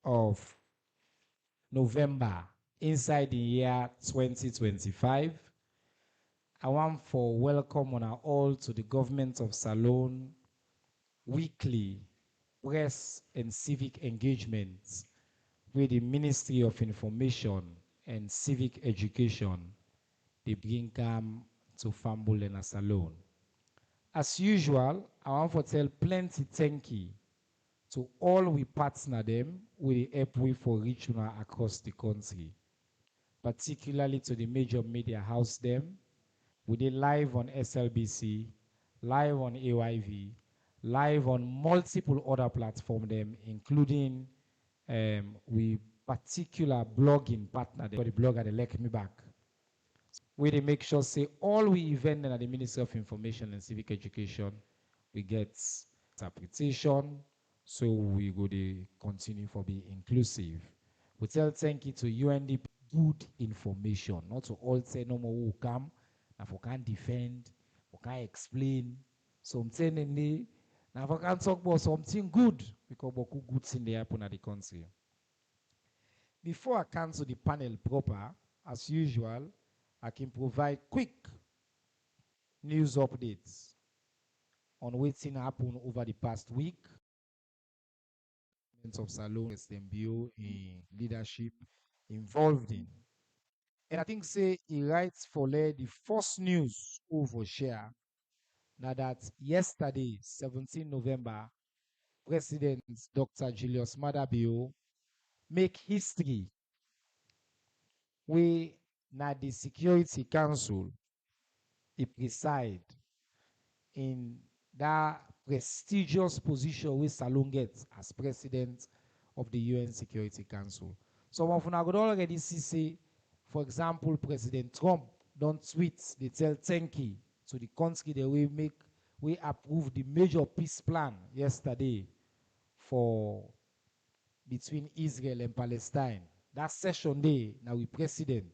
of November inside the year 2025. I want for welcome on our all to the Government of Salone weekly press and civic engagements with the Ministry of Information and Civic Education, they bring come to Fambul and Salone. As usual, I want to tell plenty thank you to all we partner them with the help we for reaching across the country, particularly to the major media house them. We did live on SLBC, live on AYV, live on multiple other platforms them, including we particular blogging partner, the blogger, they like me back. We they make sure say all we event at the Ministry of Information and Civic Education, we get interpretation, so we go to continue for be inclusive. We tell thank you to UNDP good information, not to all say no more who come, and for can't defend, for can't explain something in the now for can't talk about something good because beaucoup good things they happen at the country. Before I come to the panel proper, as usual, I can provide quick news updates on what's happened over the past week of Salone SMBO in leadership involved in. And I think say he writes for the first news over share now that yesterday, 17 November, President Dr. Julius Madabio make history we na the Security Council he preside in that prestigious position which Salone gets as president of the UN Security Council. Some of you could already see, for example, President Trump don't tweet, they tell thank you to the country that we approved the major peace plan yesterday for between Israel and Palestine. That session day, now we president,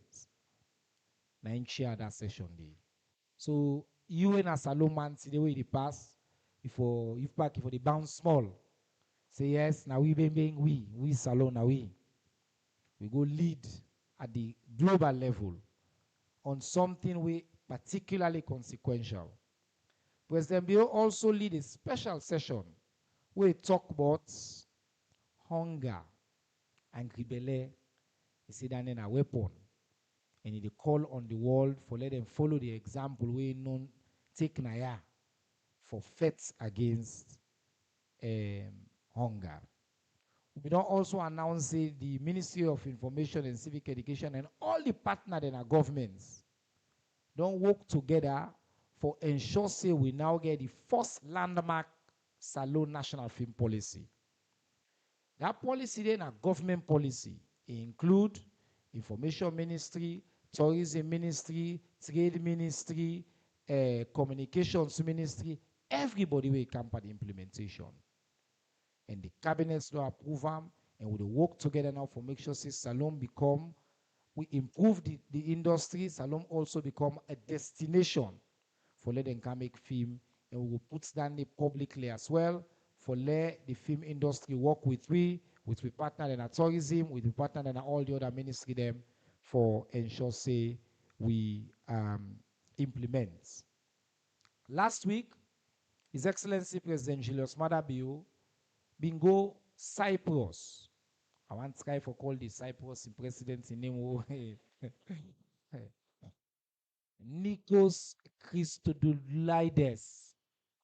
now in chair that session day. So UN as Salone man see the way they pass, if back for the bounce small. Say yes, now we being we Salone now we go lead at the global level on something we particularly consequential. President Bill also lead a special session where he talk about hunger and rebellion. He said that in a weapon. And he call on the world for let them follow the example we non take naya for fights against hunger. We don't also announce the Ministry of Information and Civic Education and all the partners in our governments don't work together for ensure say we now get the first landmark Salone National Film Policy. That policy then a government policy. It include Information Ministry, Tourism Ministry, Trade Ministry, Communications Ministry, everybody will come for the implementation. And the cabinets will approve them, and we will work together now for make sure say Salone become, we improve the industry, Salone also become a destination for let them come make film, and we will put down the publicly as well for let the film industry work with we partner in our tourism, with we partner in all the other ministry them for ensure say we implement. Last week, His Excellency President Julius Madabio bingo Cyprus. I want to try for call the Cyprus president in name Nikos Christodoulides.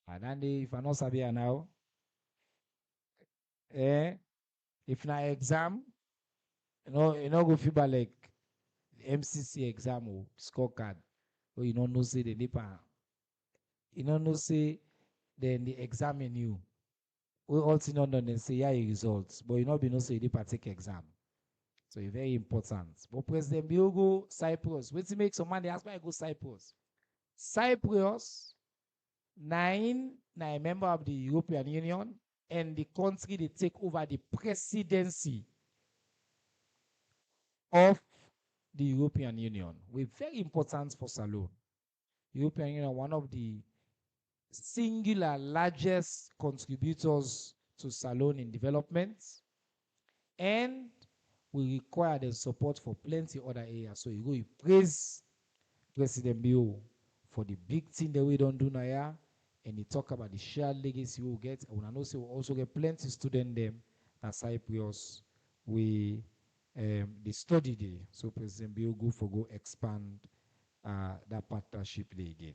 And then if I not Sabia now, if na exam, you know go feel like MCC exam or scorecard, or you don't know say the NEPA, you don't know say then they examine you. We also not know and say yeah your results, but you not be no say the take exam. So it's very important. But President Biogo Cyprus, what's make some money? Ask why I go Cyprus. Cyprus, now a member of the European Union, and the country they take over the presidency of the European Union. We're very important for Salone. European Union, one of the singular largest contributors to Salone in development. And we require the support for plenty other areas. So you go, you praise President Bio for the big thing that we don't do now, yeah, and he talk about the shared legacy we will get. And I know say we'll also get plenty student them at Cyprus. We they study there. So President Bio go expand that partnership there again.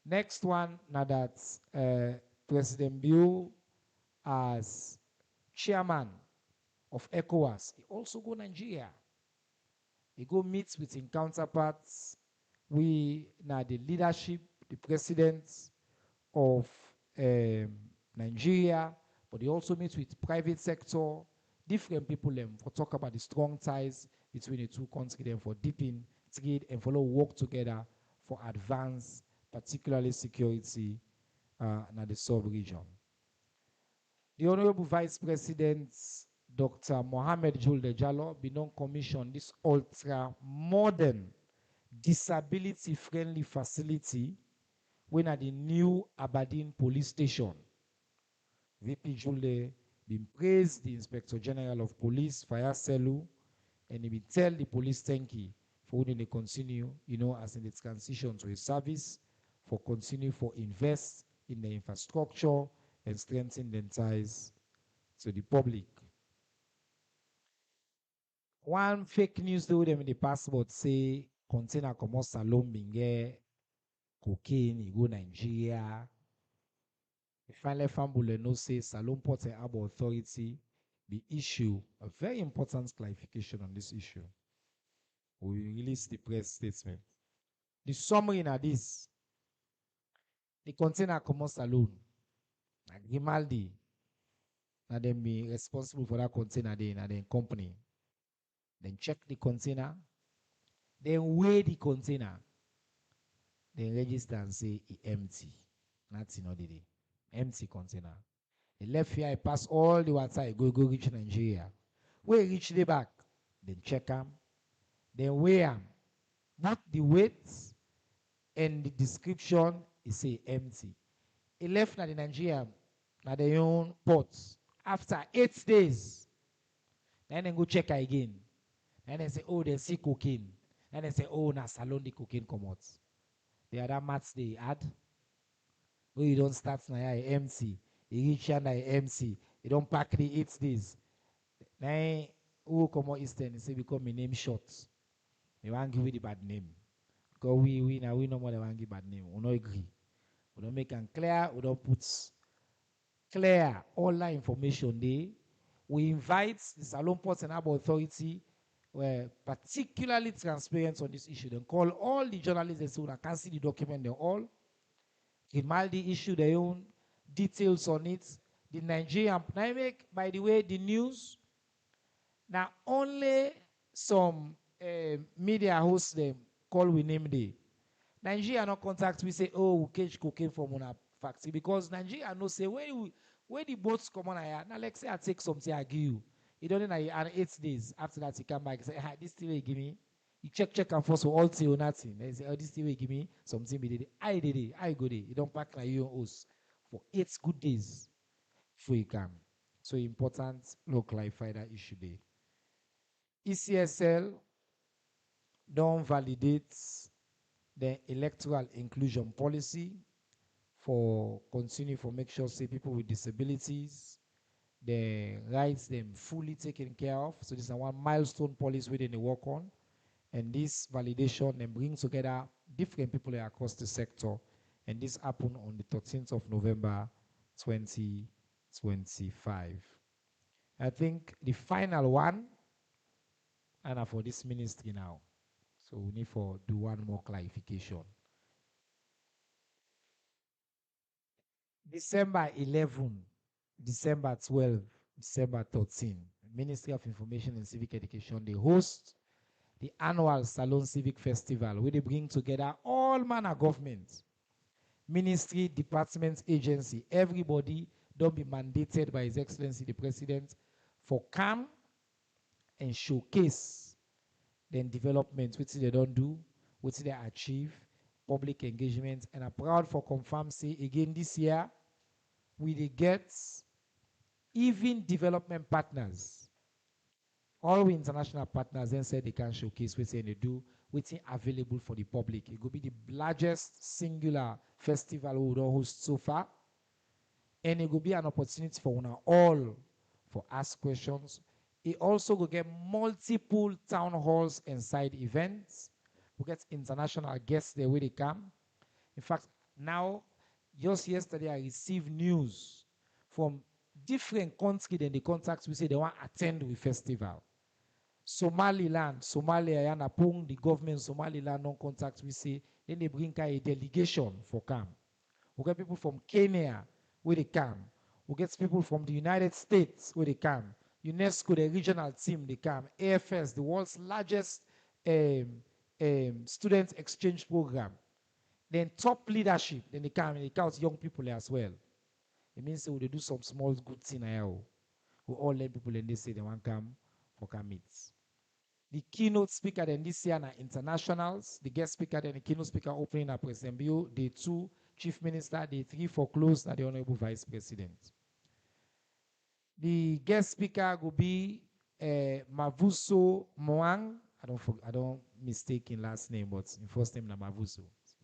Next one, now that President Bio as chairman of ECOWAS, he also go Nigeria. He go meet with his counterparts. We now the leadership, the president of Nigeria, but he also meet with private sector, different people for talk about the strong ties between the two countries them for deepen trade and follow work together for advance, particularly security in the sub-region. The Honorable Vice President Dr. Mohamed Julde Jallo be non-commissioned this ultra-modern, disability-friendly facility when at the new Aberdeen Police Station. VP Julde been praised the Inspector General of Police, Fire Selu, and he will tell the police thank you for when they continue, as in the transition to a service, for continue for invest in the infrastructure and strengthen the ties to the public. One fake news though them in the passport say container comot Salone binge cocaine, you go Nigeria. Finally, Fambule no say Salone Port and Harbour Authority be issue a very important clarification on this issue. We release the press statement. The summary in this, the container comot Salone, Grimaldi, now them be responsible for that container there, na then company. Then check the container, then weigh the container, then register and say it empty. Nothing not the empty container. The left here, I pass all the water, go reach Nigeria. Where reach the back, then check them, then weigh them. Not the weight and the description is say empty. It left na the Nigeria, na their own ports. After 8 days, then go check again. And they say, oh, they see cocaine. And they say, oh, na Salone the cocaine come out. The other mats they add. Where you don't start na empty. You reach na empty. You don't pack the 8 days. Now, who come out Eastern, they say, because my name short. They want to give you the bad name. Because we no more they want to give bad name. We don't agree. We don't make them clear. We don't put clear all that information there. We invite the Salone Port and Harbour Authority, were particularly transparent on this issue. They call all the journalists and say, I can't see the document, they all. Grimaldi issued their own details on it. The Nigerian, by the way, the news, now only some media hosts them call we name day. Nigeria no contact, we say, oh, we catch cocaine from our factory because Nigeria no say, where the boats come on here, now let's say I take something, I give you. You don't know, and 8 days after that, you come back and say, this thing will give me. You check and force for all till or nothing. They say, this thing will give me something. I did it. I go there. You don't pack like your host for 8 good days before you come. So important, no clarify that issue there. ECSL don't validate the electoral inclusion policy for continue for make sure say people with disabilities, the rights them fully taken care of. So this is one milestone policy within the work on. And this validation then brings together different people across the sector. And this happened on the 13th of November, 2025. I think the final one, and for this ministry now. So we need to do one more clarification. December 11, December 12, December 13, Ministry of Information and Civic Education, they host the annual Salone Civic Festival, where they bring together all manner of government, ministry, departments, agency, everybody don't be mandated by His Excellency the President for come and showcase then development, which they don't do, which they achieve, public engagement, and I'm proud for confirm say again this year, we get even development partners all we international partners then said they can showcase what they do, what's available for the public. It could be the largest singular festival we don't host so far, and it will be an opportunity for one all for ask questions. It also will get multiple town halls and side events. We get international guests there where they come. In fact, now, just yesterday, I received news from different countries than the contacts we say they want to attend the festival. Somaliland, Somalia, and upon the government Somaliland non contact we say, then they bring a delegation for camp. We get people from Kenya where they come. We get people from the United States where they come. UNESCO, the regional team, they come. AFS, the world's largest um, student exchange program. Then top leadership, then they come and they count young people as well. It means they will do some small good thing now. We all let people and they say they want to come for come meet. The keynote speaker then this year are internationals. The guest speaker then the keynote speaker opening up President Bio. The two chief minister, the three for close, and the honorable vice president. The guest speaker will be Mavuso Moang. I don't mistake in last name, but in first name na Mavuso.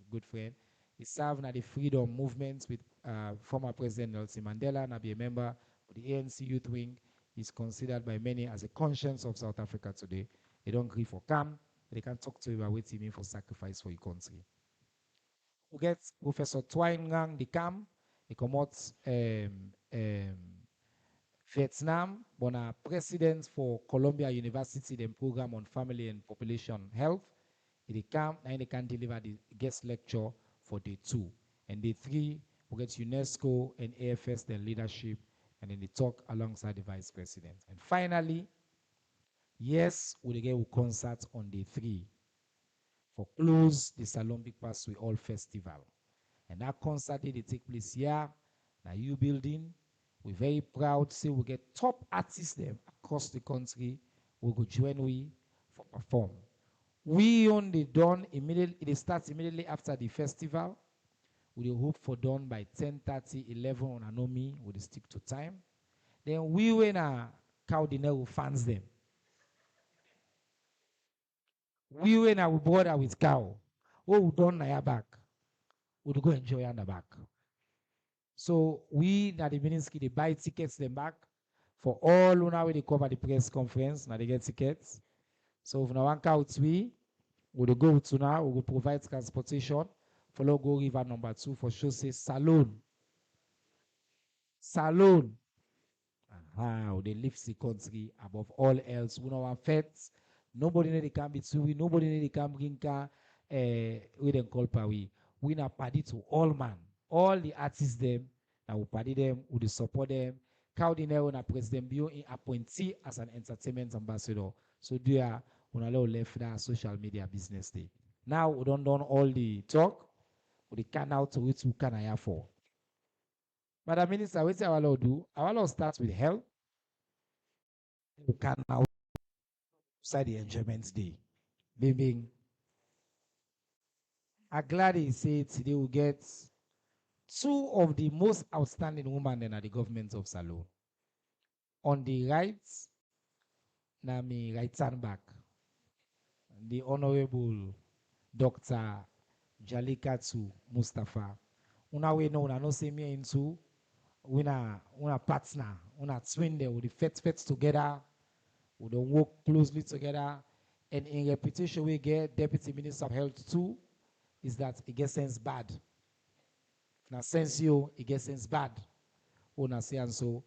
Good friend. He served in the freedom movement with former President Nelson Mandela and be a member of the ANC Youth Wing. He's considered by many as a conscience of South Africa today. They don't grieve for come, but they can talk to you about what it means for sacrifice for your country. We get Professor Twine Ngang the Cam. He come out Vietnam, but a president for Columbia University, the program on family and population health. They come and they can deliver the guest lecture for day 2. And day 3, we get UNESCO and AFS, their leadership, and then they talk alongside the vice president. And finally, yes, we get a concert on day 3 for close the Salon Big Pass with All Festival. And that concert they take place here, in U building. We're very proud to say we get top artists there across the country. We go join we for perform. We only done immediately, it starts immediately after the festival. We hope for done by 10:30, 11 on Anomi, we stick to time. Then we when cow dinner will fans them. We when we border with cow. What we done na back. We'll go enjoy on the back. So we na the Mininski they buy tickets them back for all who now they cover the press conference, now they get tickets. So if now one count we'll go to now, we will provide transportation. Follow go river number 2 for sure say Salon. Salon. How they lift the country above all else. We know one feds. Nobody need to come between. Nobody need to come bring we then call Pawi. We na party to all man. All the artists them. Now we party them. We support them. Cardinal na President Bio in appointee as an entertainment ambassador. So do ya on allow left that social media business day. Now we don't done all the talk. We can out to which we can hire for. Madam Minister, what our law do? Our law starts with health. We can now outside the enjoyment day. Being I'm glad he said they will get 2 of the most outstanding women in the government of Salon. On the right, Nami right hand back, the Honorable Dr. Jalikatu Mustafa. Una we know, una no see me into, una partner, una twin there, with the fet together, we don't work closely together, and in reputation we get Deputy Minister of Health too, is that it gets sense bad. Now sense you, it gets sense bad. Una say and so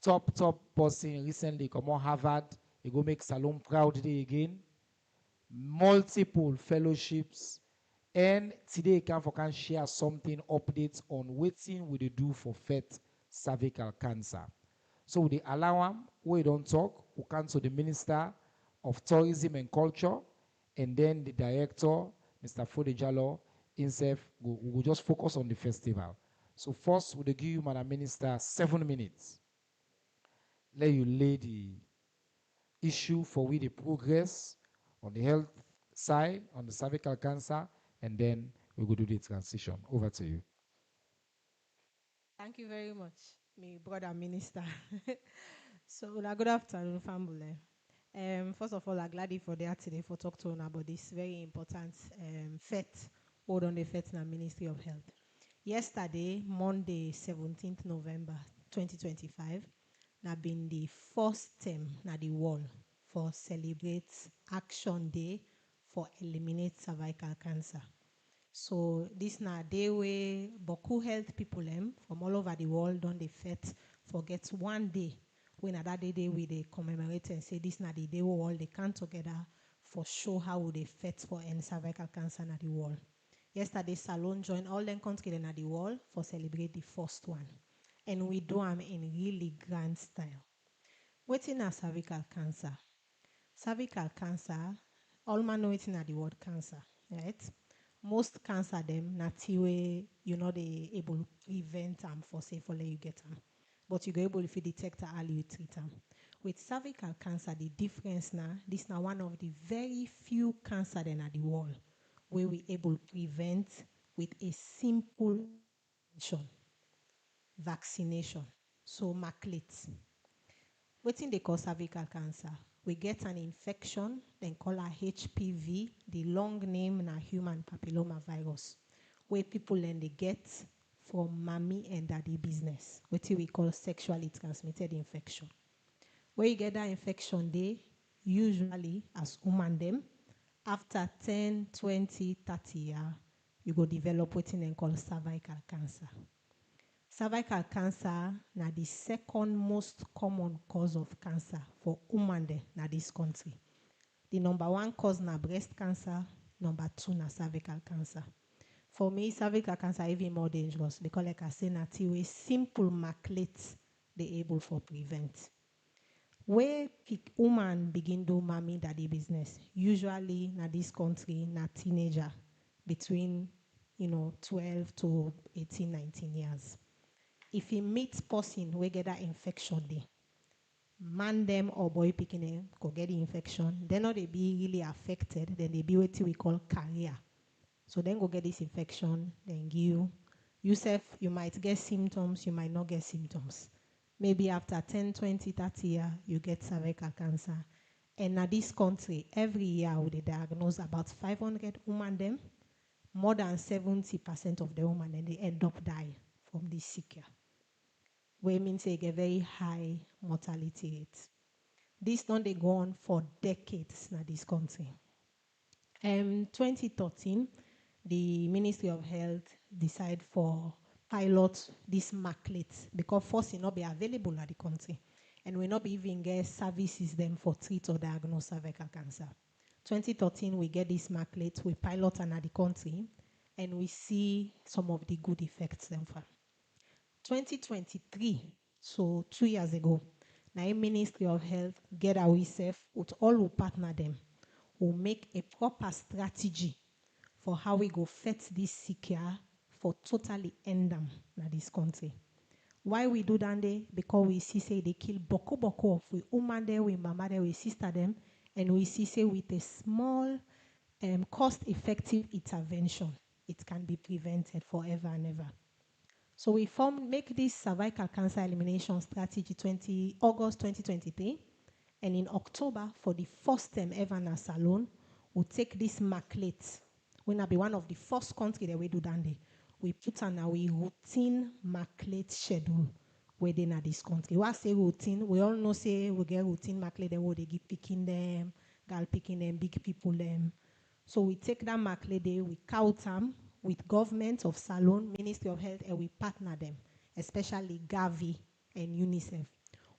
top person recently come on Harvard, he go make Salon proud day again. Multiple fellowships, and today can share something updates on waiting we do for FET cervical cancer. So the allow we don't talk, we come to the Minister of Tourism and Culture, and then the director, Mr. Fodejalo, himself, we will just focus on the festival. So first, we'll give you, Madam Minister, 7 minutes. Let you lay the issue for we the progress on the health side, on the cervical cancer, and then we will do the transition. Over to you. Thank you very much, my brother minister. So, good afternoon, family. First of all, I'm glad for there today for talk to one about this very important FET, hold on the FET na Ministry of Health. Yesterday, Monday, 17th November 2025, na been the first term na the world for celebrate Action Day for eliminate cervical cancer. So this na day where Boku health people from all over the world don dey fet forget one day when that day we dey commemorate and say this na the day we all they come together for show how we dey fet for end cervical cancer na the world. Yesterday Salone joined all them countries na the world for celebrate the first one. And we do them in really grand style. Wetin na cervical cancer? Cervical cancer, all man know wetin na the word cancer, right? Most cancer them natty way you know they able prevent them for say for let you get them. But you go able if you detect early you treat them. With cervical cancer, the difference now, this now one of the very few cancer in the world where we able prevent with a simple vaccination. So maclate. Wetin they call cervical cancer? We get an infection, then call her HPV, the long name na human papilloma virus, where people then they get from mommy and daddy business, what we call sexually transmitted infection. Where you get that infection, they usually as woman them, after 10, 20, 30 years, you go develop what they call cervical cancer. Cervical cancer na the second most common cause of cancer for women na this country. The number one cause na breast cancer, number two na cervical cancer. For me, cervical cancer even more dangerous because like I say, na a simple maclate they able for prevent. Where woman begin do mommy daddy business, usually na this country na teenager between 12 to 18, 19 years. If he meets person we get that infection day, man them or boy picking them go get the infection, then not they be really affected, then they be what we call carrier. So then go get this infection, then yourself, you might get symptoms, you might not get symptoms. Maybe after 10, 20, 30 years, you get cervical cancer. And in this country, every year we diagnose about 500 women them, more than 70% of the women then they end up die from this sick year. Where means they get very high mortality rate. This don't they go on for decades in this country. 2013, the Ministry of Health decide for pilot this maclate because first it not be available in the country and we not be even get services them for treat or diagnose cervical cancer. 2013 we get this maclate, we pilot in the country and we see some of the good effects them for. 2023, so 2 years ago, now Ministry of Health get ourselves with all who partner them, who make a proper strategy for how we go fet this sick year for totally end them in this country. Why we do that day? Because we see say they kill boko of we woman there, we mama there, we sister them, and we see say with a small cost-effective intervention, it can be prevented forever and ever. So we make this cervical cancer elimination strategy August 2023, and in October, for the first time ever in a Salone, we'll take this maclate. We'll be one of the first countries that we do that day. We put on our routine maclate schedule within this country. What say routine? We all know say we get routine maclate, then we give picking them, girl picking them, big people them. So we take that maclate day, we count them with government of Salone, Ministry of Health, and we partner them, especially Gavi and UNICEF.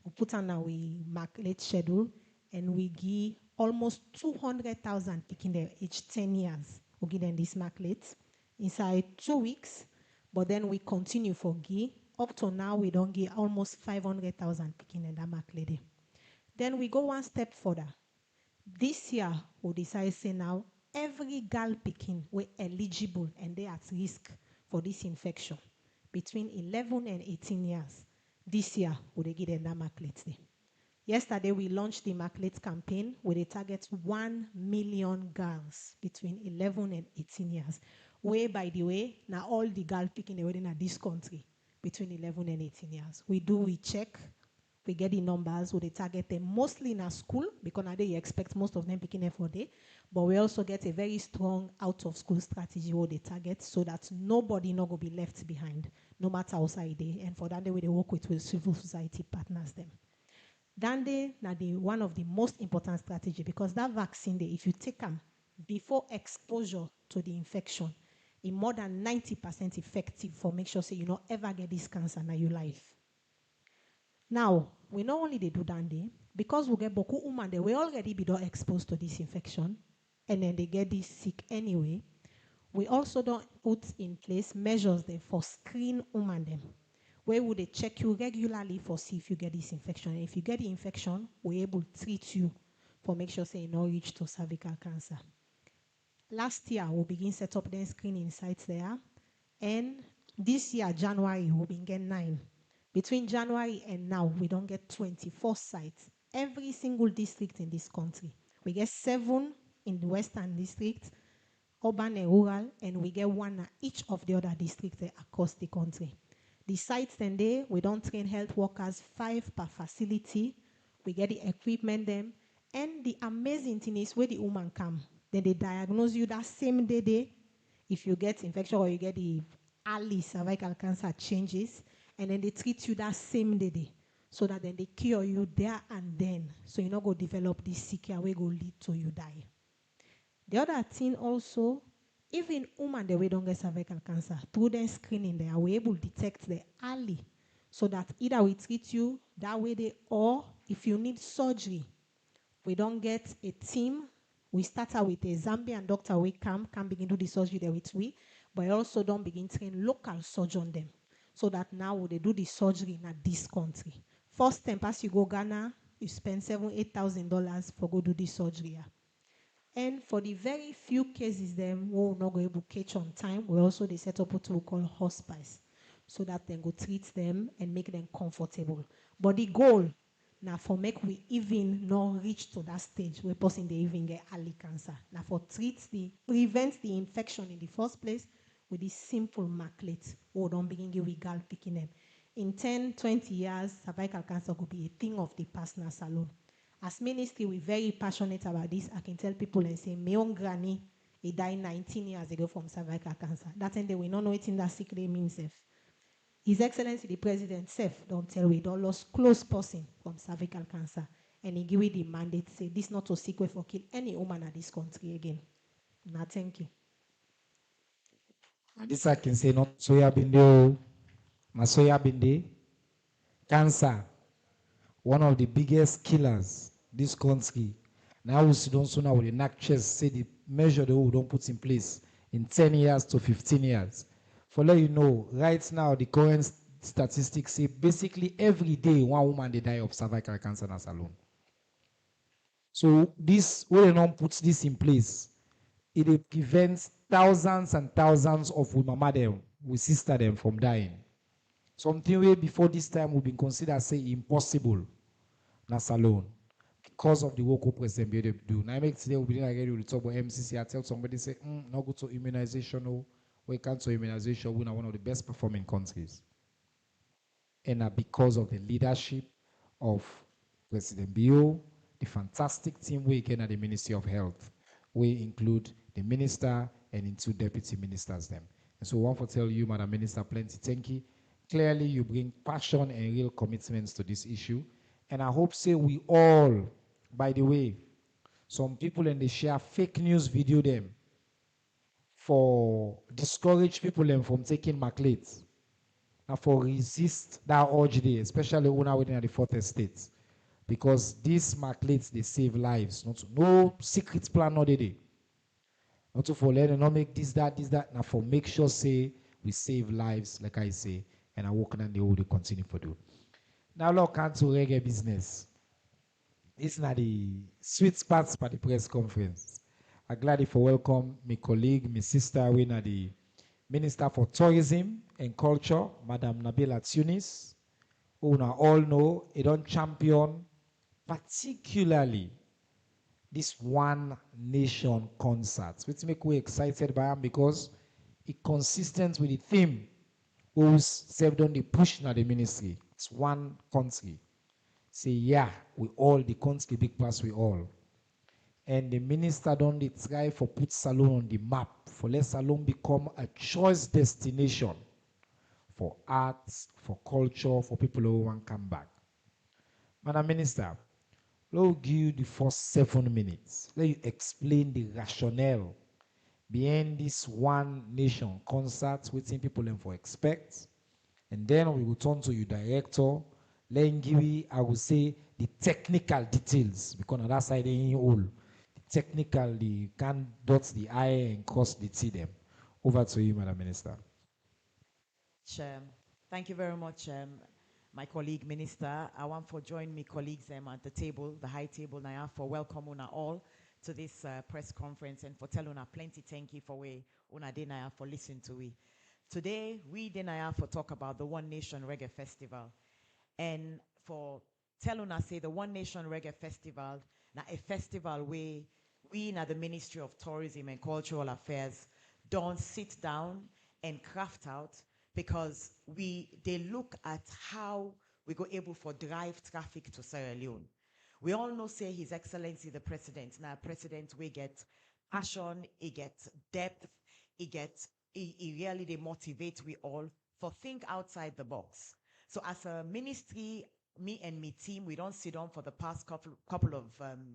We put on our maclate schedule and we give almost 200,000 picking them each 10 years. We give them this maclate inside 2 weeks, but then we continue for give. Up to now, we don't give almost 500,000 picking them that maclate. Then we go one step further. This year, we decide say now, every girl picking we eligible and they at risk for this infection between 11 and 18 years. This year, we give them that maclate day. Yesterday, we launched the maclate campaign with a target 1 million girls between 11 and 18 years. Where, by the way, now all the girls picking the wedding at this country between 11 and 18 years. We check, We get the numbers, we they target them mostly in our school, because now they expect most of them picking up for day. But we also get a very strong out of school strategy where they target so that nobody not go be left behind, no matter outside they. And for that, they will work with civil society partners them. Dande na the one of the most important strategy, because that vaccine day, if you take them before exposure to the infection, is more than 90% effective for make sure say you not ever get this cancer in your life. Now, we not only they do Dande, because we get beaucoup women, they will already be exposed to this infection, and then they get this sick anyway. We also don't put in place measures there for screen women them, where would they check you regularly for see if you get this infection. And if you get the infection, we're able to treat you for make sure say you not reach to cervical cancer. Last year, we'll begin set up the screening sites there. And this year, January, we'll begin 9. Between January and now, we don't get 24 sites. Every single district in this country. We get 7 in the Western District, urban and rural, and we get 1 at each of the other districts across the country. The sites then there, we don't train health workers 5 per facility. We get the equipment them. And the amazing thing is where the woman come, then they diagnose you that same day. If you get infection or you get the early cervical cancer changes, and then they treat you that same day. So that then they cure you there and then. So you not go develop this sick care where go lead to you die. The other thing also, even women that we don't get cervical cancer, through their screening, they are able to detect the early. So that either we treat you that way, or if you need surgery, we don't get a team. We start out with a Zambian doctor, we can begin to do the surgery there with we, but also don't begin to train local surgeon them. So that now they do the surgery in this country. First time as you go Ghana, you spend $7,000-8,000 for go do the surgery. And for the very few cases them who will not go able to catch on time, we also they set up what we call hospice, so that they go treat them and make them comfortable. But the goal now for make we even not reach to that stage where person they even get early cancer. Now for prevent the infection in the first place with this simple maclate or don't begin give we gal picking them. In 10, 20 years, cervical cancer could be a thing of the past now salon. As ministry, we're very passionate about this. I can tell people and say, my own granny, he died 19 years ago from cervical cancer. That time they will not know what in that sick day means. His Excellency the President don't tell we don't lost close person from cervical cancer. And he give me the mandate say this not to seek way for kill any woman in this country again. Now thank you. And this I can say not soya binde, na soya binde. Cancer, one of the biggest killers this country. Now we don't soon with the NAC chest say the measure they don't put in place in 10 years to 15 years. For let you know, right now the current statistics say basically every day 1 woman they die of cervical cancer in salon. So this, when they don't put this in place, it prevents thousands and thousands of women, mama them, we sister them from dying. Something way before this time we've been considered say impossible na salon because of the work of President Biden do. Now I make today we'll be again with talk about MCC. I tell somebody say, not go to immunization, no, we can't to immunization, we're one of the best performing countries. And because of the leadership of President Bio, the fantastic team we can at the Ministry of Health. We include the minister and in 2 deputy ministers them. And so I want to tell you, Madam Minister, plenty thank you. Clearly you bring passion and real commitments to this issue. And I hope say we all, by the way, some people and they share fake news video them for discourage people them from taking maclate. And for resist that urge there, especially when we're in the 4th estate. Because these maclates they save lives. No secret plan not they. Not to for let not make this, that. Now for make sure say we save lives, like I say, and I work on the way they continue for do. Now look into reggae business. It's not the sweet spots for the press conference. I'm glad for welcome my colleague, my sister, we are the Minister for Tourism and Culture, Madam Nabila Tunis, who now all know it don't champion particularly this One Nation concert, which make we excited by them because it consistent with the theme who's served on the push in the ministry. It's one country. say, yeah, we all, the country big pass we all. And the minister don't dey try for put Salone on the map, for let Salone become a choice destination for arts, for culture, for people who want come back. Madam Minister, let me give you the first 7 minutes. Let you explain the rationale behind this One Nation concert, waiting people them for expect. And then we will turn to you, director. Let him give you, I will say, the technical details, because on that side, they all. The technical, the can dot the I and cross the T them. Over to you, Madam Minister. Thank you very much, my colleague minister. I want for join me colleagues at the table, the high table now, for welcome una all to this press conference and for telling una plenty thank you for we una denaya for listening to we. Today we denaya for talk about the One Nation Reggae Festival, and for tell una say the One Nation Reggae Festival na a festival where we in the Ministry of Tourism and Cultural Affairs don't sit down and craft out, because they look at how we go able for drive traffic to Sierra Leone. We all know say His Excellency the President. Now President we get passion, he get depth, he really they motivate we all for think outside the box. So as a ministry, me and me team, we don't sit down for the past couple of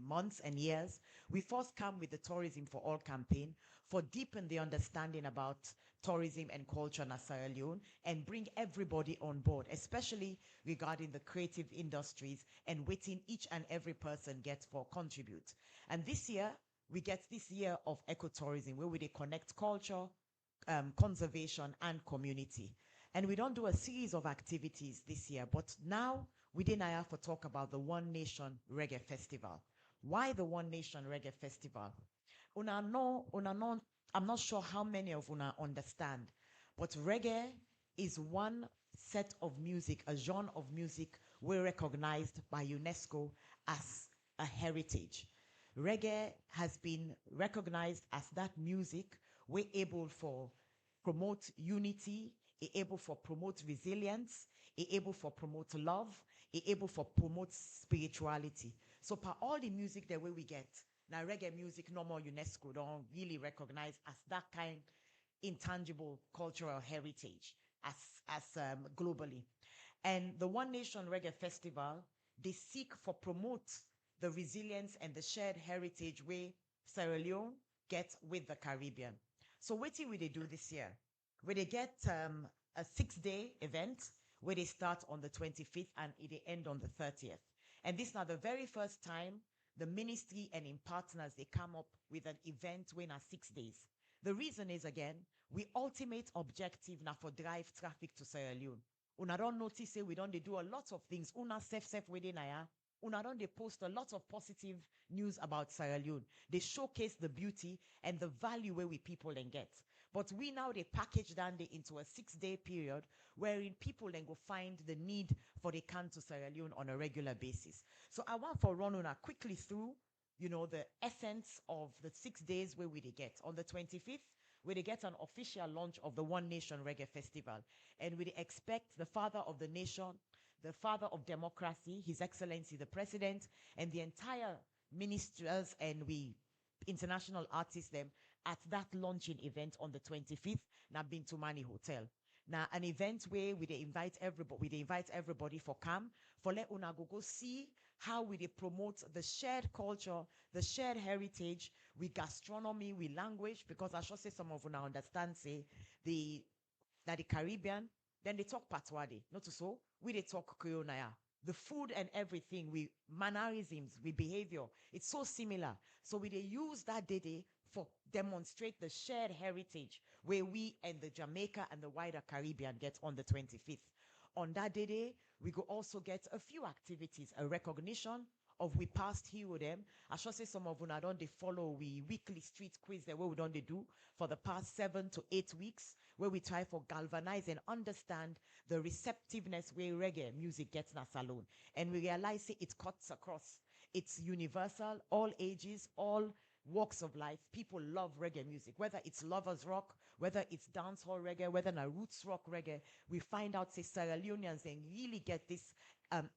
months and years. We first come with the Tourism for All campaign for deepen the understanding about tourism and culture in Sierra Leone and bring everybody on board, especially regarding the creative industries and waiting each and every person gets for contribute. And this year, we get this year of ecotourism where we connect culture, conservation and community. And we don't do a series of activities this year, but now we didn't have to talk about the One Nation Reggae Festival. Why the One Nation Reggae Festival? I'm not sure how many of una understand, but reggae is one set of music, a genre of music we recognized by UNESCO as a heritage. Reggae has been recognized as that music we're able for promote unity, able for promote resilience, able for promote love, able for promote spirituality. So for all the music the way we get, now reggae music no more UNESCO don't really recognize as that kind intangible cultural heritage as globally. And the One Nation Reggae Festival, they seek for promote the resilience and the shared heritage way Sierra Leone get with the Caribbean. So what will they do this year? Where they get a 6-day event where they start on the 25th and they end on the 30th. And this is now the very first time the ministry and in partners, they come up with an event when 6 days. The reason is, again, we ultimate objective now for drive traffic to Sierra Leone. Una don't notice we don't they do a lot of things. Una safe within Naya. Una don't they post a lot of positive news about Sierra Leone. They showcase the beauty and the value where we people then get. But we now they package down into a 6-day period wherein people then go find the need for the can to Sierra Leone on a regular basis. So I want for Ronuna quickly through, the essence of the 6 days where we they get. On the 25th, where they get an official launch of the One Nation Reggae Festival. And we expect the father of the nation, the father of democracy, His Excellency the President, and the entire ministers and we international artists them at that launching event on the 25th, now Bintu Mani Hotel. Now an event where we they invite everybody for come for let una go see how we they promote the shared culture, the shared heritage with gastronomy, with language, because I should say some of una understand say the Caribbean, then they talk Patwadi, not so we they talk Creole. The food and everything, we mannerisms, we behavior, it's so similar. So we they use that day for demonstrate the shared heritage where we and the Jamaica and the wider Caribbean get on the 25th. On that day, we go also get a few activities, a recognition of we past hero them. I should say some of una don't they follow we weekly street quiz that we don't they do for the past 7 to 8 weeks, where we try for galvanize and understand the receptiveness where reggae music gets in a salon. And we realize it cuts across. It's universal, all ages, all walks of life, people love reggae music, whether it's lovers rock, whether it's dancehall reggae, whether it's roots rock reggae. We find out, say, Sierra Leoneans, they really get this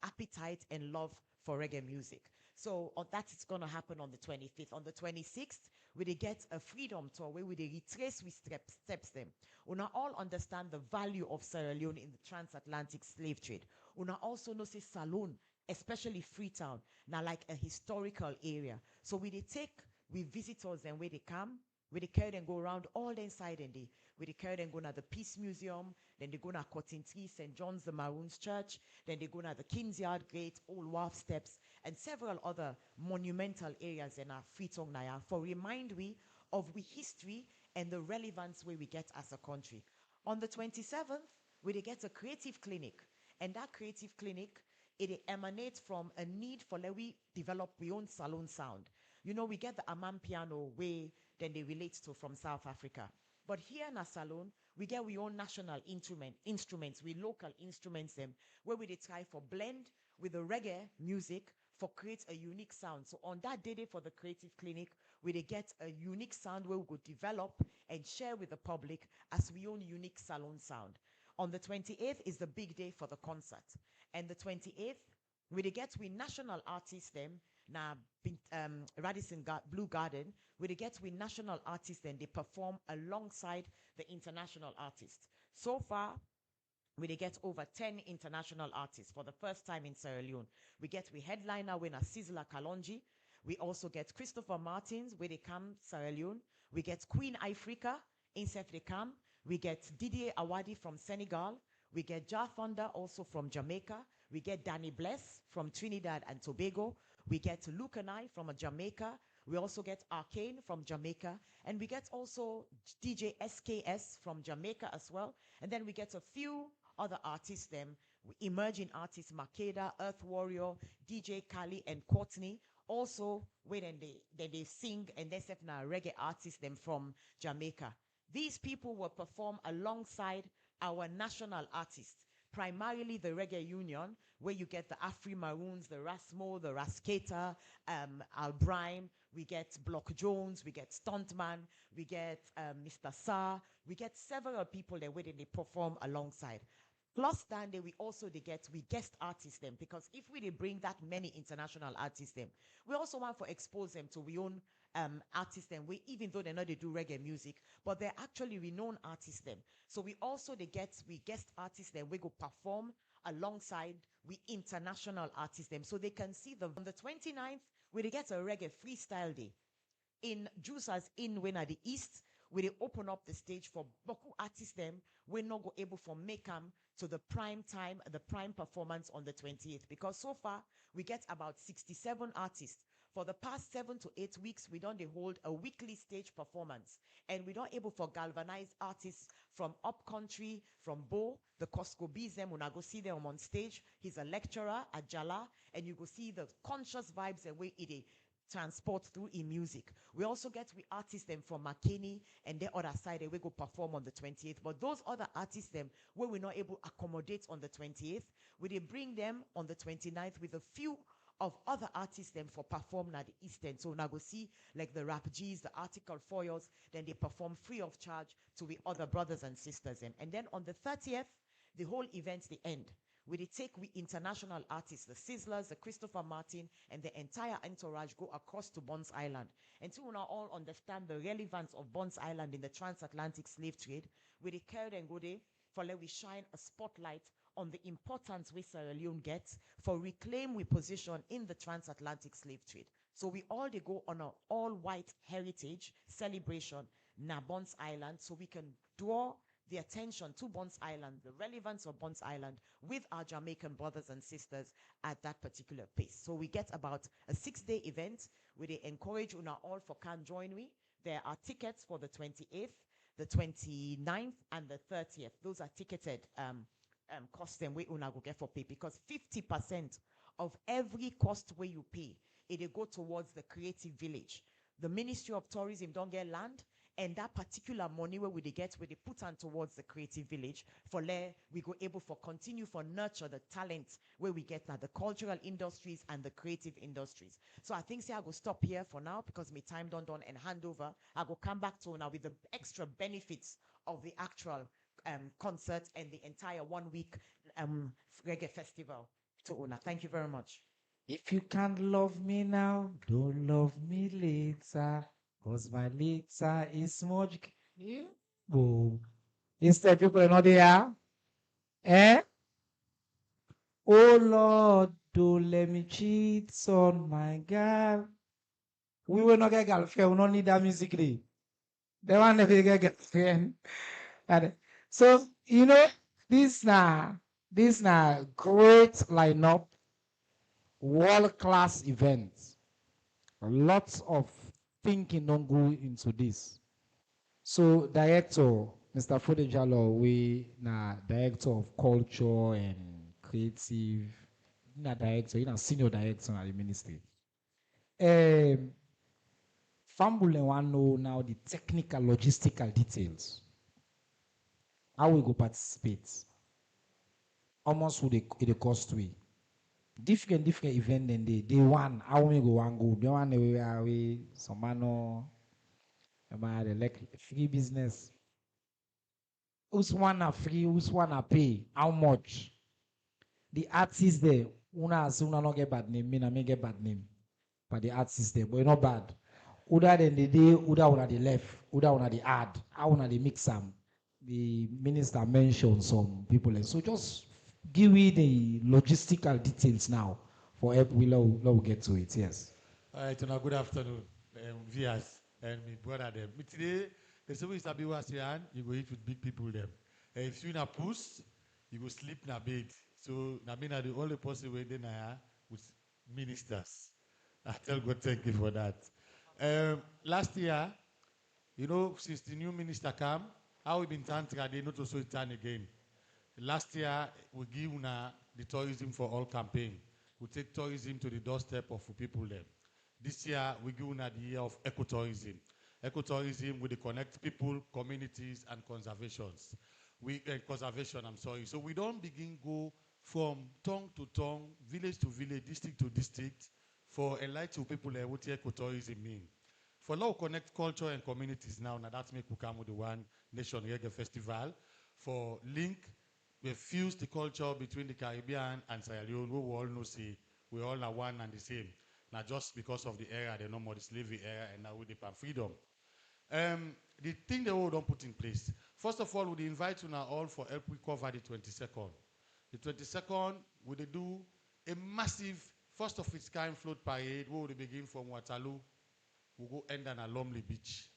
appetite and love for reggae music. So on that, it's going to happen on the 25th. On the 26th, we dey get a freedom tour where we dey retrace we steps them. Una all understand the value of Sierra Leone in the transatlantic slave trade. Una also know, say, Salone, especially Freetown, now like a historical area. So we dey take we visitors and where they come, we dey carry them go around all the inside and we dey carry them go to the Peace Museum, then they go to Cotton Tree, St. John's the Maroons Church, then they go to the King's Yard Gate, Old Wharf Steps, and several other monumental areas in our Freetown Naya for remind we of we history and the relevance where we get as a country. On the 27th, we dey get a creative clinic, and that creative clinic, it emanates from a need for let we develop we own Salone sound. You know, we get the Amman piano way then they relate to from South Africa. But here in a Salone, we get we own national instruments, we local instruments them, where we dey try for blend with the reggae music for create a unique sound. So on that day for the creative clinic, we dey get a unique sound where we could develop and share with the public as we own unique Salone sound. On the 28th is the big day for the concert. And the 28th, we dey get we national artists them, now Radisson Blue Garden, we dey get we national artists then they perform alongside the international artists. So far, we dey get over 10 international artists for the first time in Sierra Leone. We get we headliner winner Sizzla Kalonji. We also get Christopher Martins where they come Sierra Leone. We get Queen Ifrica in they come. We get Didier Awadi from Senegal. We get Jar Thunder also from Jamaica. We get Danny Bless from Trinidad and Tobago. We get Luke and I from Jamaica. We also get Arcane from Jamaica. And we get also DJ SKS from Jamaica as well. And then we get a few other artists, them emerging artists, Makeda, Earth Warrior, DJ Kali, and Courtney. Also, when they sing and they set now reggae artists them from Jamaica. These people will perform alongside our national artists, primarily the Reggae Union, where you get the Afri Maroons, the Rasmo, the Rasketa, Al Brime, we get Block Jones, we get Stuntman, we get Mr. Sa, we get several people there where they perform alongside. Plus, then we also get guest artists them, because if we bring that many international artists them, we also want to expose them to we own artists them. We even though they know they do reggae music, but they're actually renowned artists them. So we also we guest artists them. We go perform alongside we international artists them, so they can see them. On the 29th, we get a reggae freestyle day in Juicer's in when at the east. We open up the stage for Boku artists them. We're not go able for make them to the prime time, the prime performance on the 28th. Because so far, we get about 67 artists. For the past 7 to 8 weeks, we don't hold a weekly stage performance. And we don't able for galvanize artists from upcountry, from Bo, the Costco Bees them. When I go see them on stage, he's a lecturer at Jala. And you go see the conscious vibes and way it transport through in music. We also get we artists them from McKinney and the other side we go perform on the 28th. But those other artists them where we're not able to accommodate on the 28th, we bring them on the 29th with a few of other artists them for performing at the East End. So now go see like the Rap G's, the Article Foyers, then they perform free of charge to we other brothers and sisters them. And then on the 30th, the whole event the end. We take we international artists, the Sizzlers, the Christopher Martin, and the entire entourage go across to Bonds Island. And so we now all understand the relevance of Bonds Island in the transatlantic slave trade. We carry and go there for let we shine a spotlight on the importance we Sierra Leone gets for reclaim we position in the transatlantic slave trade. So we all they go on an all-white heritage celebration na Bonds Island, so we can draw the attention to Bonds Island, the relevance of Bonds Island with our Jamaican brothers and sisters at that particular pace. So we get about a 6-day event where they encourage una all for can join me. There are tickets for the 28th, the 29th, and the 30th. Those are ticketed cost them we una go get for pay, because 50% of every cost where you pay, it go towards the creative village. The Ministry of Tourism don't get land, And that particular money where we dey get, we dey put on towards the creative village for there we go able for continue for nurture the talent where we get now the cultural industries and the creative industries. So I think say I go stop here for now because my time done and hand over. I go come back to now with the extra benefits of the actual concert and the entire 1 week reggae festival to Una. Thank you very much. If you can't love me now, don't love me later. Cause my later is much. Oh. Instead, people are not there. Eh? Oh Lord, don't let me cheat on my girl. We will not get girlfriend. We don't need that music. They want to get girlfriend. So, this now great lineup, world-class events. Lots of thinking don't go into this. So, director, Mr. Fodejalo, we na director of culture and creative, na director, senior director at the ministry. Fambule want to know now the technical, logistical details. How we go participate? Almost would the cost we. Different event than day one. How we go and go? They want we some man like free business. Who's wanna free? Who's wanna pay? How much? The artists there, una not get bad name. Me na me get bad name. But the artists there, but it's not bad. Uda than the day, Uda una the left, Uda una the add, how una the mix them. The minister mentioned some people. So just give me the logistical details now for help we'll get to it. Yes. All right, good afternoon, viewers and me brother them. Me today, the service that be was here, you go eat with big people them. If you in a puss, you go sleep in a bed. So I mean, the only person way then with ministers. I tell God thank you for that. Last year, since the new minister came, how we been turned today, not also turn again. Last year, we give una the tourism for all campaign. We take tourism to the doorstep of people there. This year, we give una the year of ecotourism. Ecotourism will connect people, communities, and conservations. Conservation, I'm sorry. So we don't begin go from tongue to tongue, village to village, district to district, for enlighten people what ecotourism mean. For now, connect culture and communities now that's make we come with the One Nation Reggae Festival. For link, we fuse the culture between the Caribbean and Sierra Leone. We all know see we all are one and the same. Not just because of the era, the no more the slavery era, and now with the freedom. The thing they all don't put in place. First of all, we invite you now all for help we cover the 22nd. The 22nd, we do a massive, first of its kind float parade. We will begin from Waterloo. We go end on a Lumley Beach.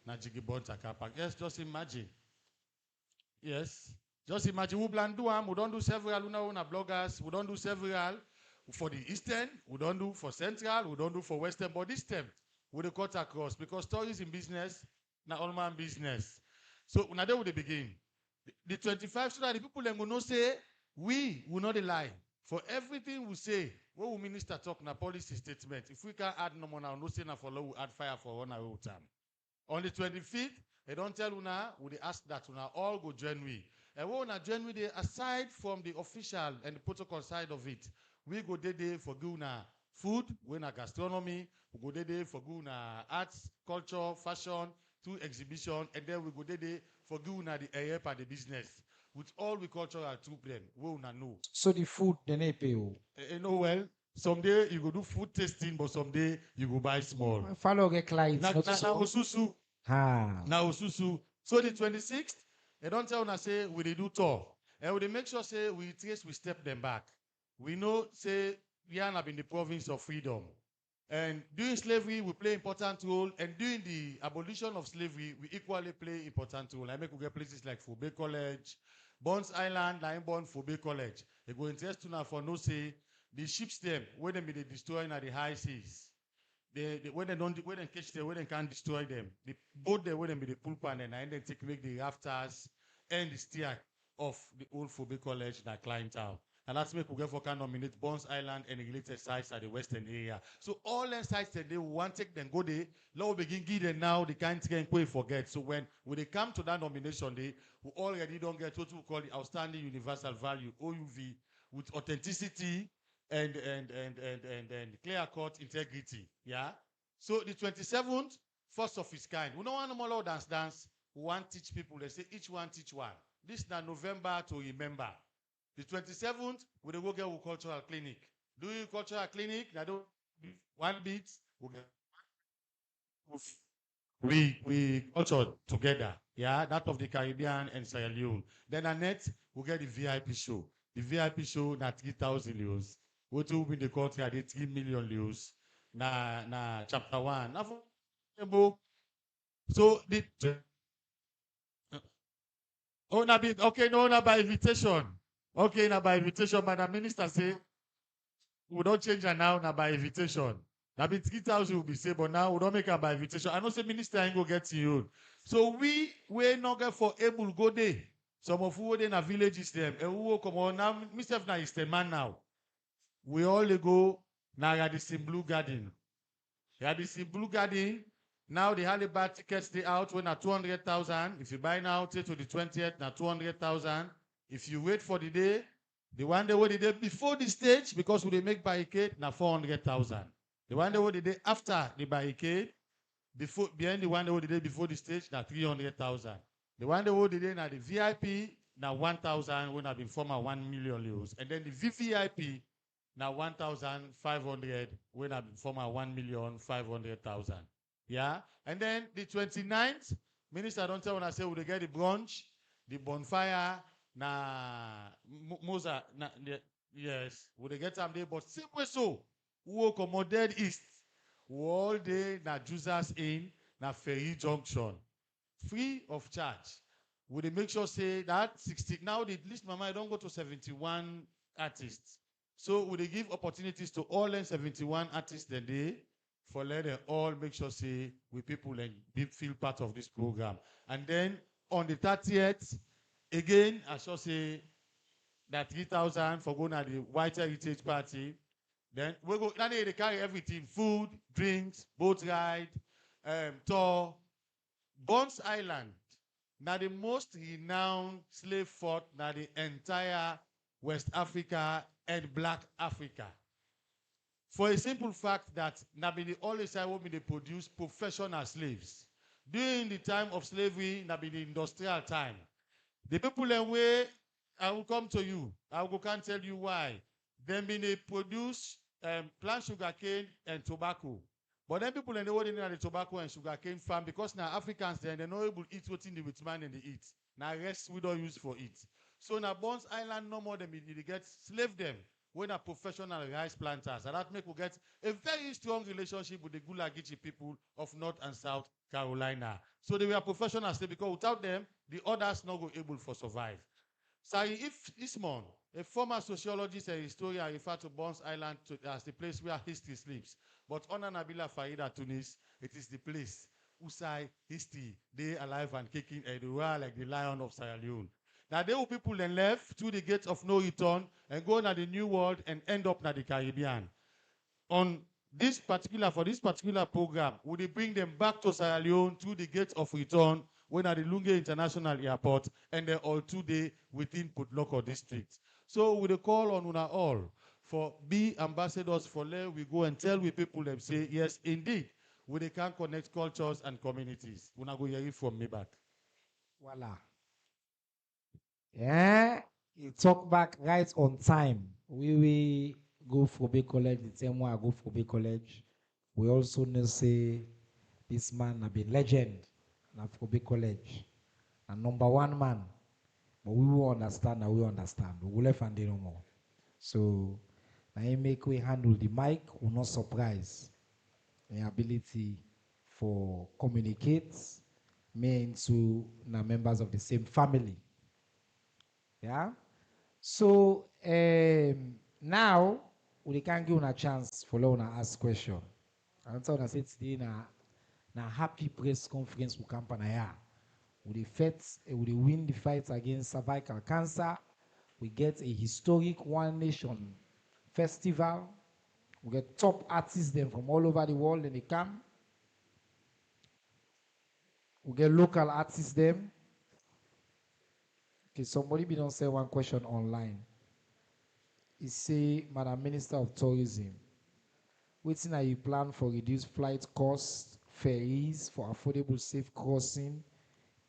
Najigibonta car park. Yes, just imagine. Yes. Just imagine we plan do we don't do several una bloggers, we don't do several for the eastern, we don't do for central, we don't do for western, but this time we the cut across because tourism business, not all man business. So now they will begin. The 25 so that the people will not say we will not lie. For everything we say, when we minister talk na policy statement, if we can add no more now, no say na follow, we add fire for 1 hour time. On the 25th, they don't tell una, we ask that una all go join we. And when una join we, they aside from the official and the protocol side of it, we go there for guna food, we na gastronomy, we go there for guna arts, culture, fashion, through exhibition, and then we go there for guna the air and the business. With all the cultural troop them, we una know. So the food, they need pay. You know well. Someday you go do food tasting, but someday you go buy small. Follow get clients. Now Osusu. Now Osusu. So the 26th, they don't tell us say we do tour. And we make sure say we step them back. We know say we are in the province of freedom. And during slavery, we play important role. And during the abolition of slavery, we equally play important role. I make we get places like Fobe College, Bonds Island, Limebourne, Fobe College. They go interest to now for no say the ships them when they be destroying at the high seas. When they catch them, when they can't destroy them. The boat there when they be the pull pan and then take make the rafters and the steer of the old Fobe College that climbed out. And that's make we get for can nominate Bonds Island and related sites at the western area. So all the sites that they want take them go there. Law begin give them now the kind of we forget. So when they come to that nomination day, we already don't get what we call the outstanding universal value (OUV) with authenticity and clear cut integrity. Yeah. So the 27th, first of its kind. We don't want no more dance. We want teach people. They say each one teach one. This is November to remember. The 27th, we go get a cultural clinic. Doing cultural clinic, now do one beat, we culture together. Yeah, that of the Caribbean and Sierra Leone. Then Annette, we get the VIP show. The VIP show na 3,000 euros. What will be the country at 3 million euros. Na chapter 1. So the by invitation. Okay, now by invitation, but the minister say we don't change it now by invitation. That be 3,000 will be saved, but now we don't make it by invitation. I know say minister ain't go get you. So we not get for able go there. Some of who in a villages them. And who come on now, myself now is the man now. We all go now at the Blue Garden. At the Blue Garden. Now the Halibar tickets they out when at 200,000. If you buy now till to the 20th, now 200,000. If you wait for the day, the one day what the day before the stage, because we make barricade, now 400,000. The one day what the day after the barricade, behind the one day what the day before the stage, now 300,000. The one day what the day now the VIP, now 1,000 when I've been former 1 million euros. And then the VVIP, now 1,500 when I've been former 1,500,000. Yeah, and then the 29th, minister don't tell when I say we get the brunch, the bonfire, Moza, yes, we get them there, but same way so, we come dead east, we all day na Jusas in na Ferry Junction, free of charge. We make sure say that 60 now the list mama I don't go to 71 artists, so we give opportunities to all them 71 artists that day. For let them all make sure say we people and feel part of this program. And then on the 30th, again, I shall say that 3,000 for going at the White Heritage Party. Then we go, now they carry everything, food, drinks, boat ride, tour. Bonds Island, now the most renowned slave fort now the entire West Africa and Black Africa. For a simple fact that Nabili always I want me to produce professional slaves. During the time of slavery, Nabili industrial time. The people in way I will come to you. Can't tell you why. Then they produce plant sugarcane and tobacco. But then people in the world in the tobacco and sugarcane farm because now Africans they're not able to eat what in the with man and they eat. Now rest we don't use for it. So now Bonds Island no more than they get slave them. When are professional rice planters, and that make we get a very strong relationship with the Gulagichi people of North and South Carolina. So they were professionals because without them, the others not go able to survive. So if Ismon, a former sociologist and historian, refer to Bonds Island as the place where history sleeps. But Ona Nabila Farida Tunis, it is the place who say history, they alive and kicking and they were like the lion of Sierra Leone. Now there were people then left through the gates of no return and go to the new world and end up in the Caribbean. For this particular program, would they bring them back to Sierra Leone through the gates of return when at the Lunge International Airport and then all 2 days within Putloko district. So we call on una all for be ambassadors for let we go and tell we people them say yes indeed we can connect cultures and communities. Una go hear it from me back. Voila. Yeah, you talk back right on time. We go for Bay College, the same way I go for Bay College. We also know say this man have been legend for Bay College. And #1 man. But we will understand and we understand. We will left and no more. So now you make we handle the mic, we're not surprised. The ability for communicate me into members of the same family. Yeah. So now we can give a chance for Lona ask question. And so I said today na happy press conference with company here. With the win the fight against cervical cancer, We get a historic One Nation festival. We get top artists them from all over the world and they come. We get local artists them. Okay, somebody be don't say one question online. He say, Madam Minister of Tourism, waiting are you plan for reduced flight costs, ferries for affordable safe crossing,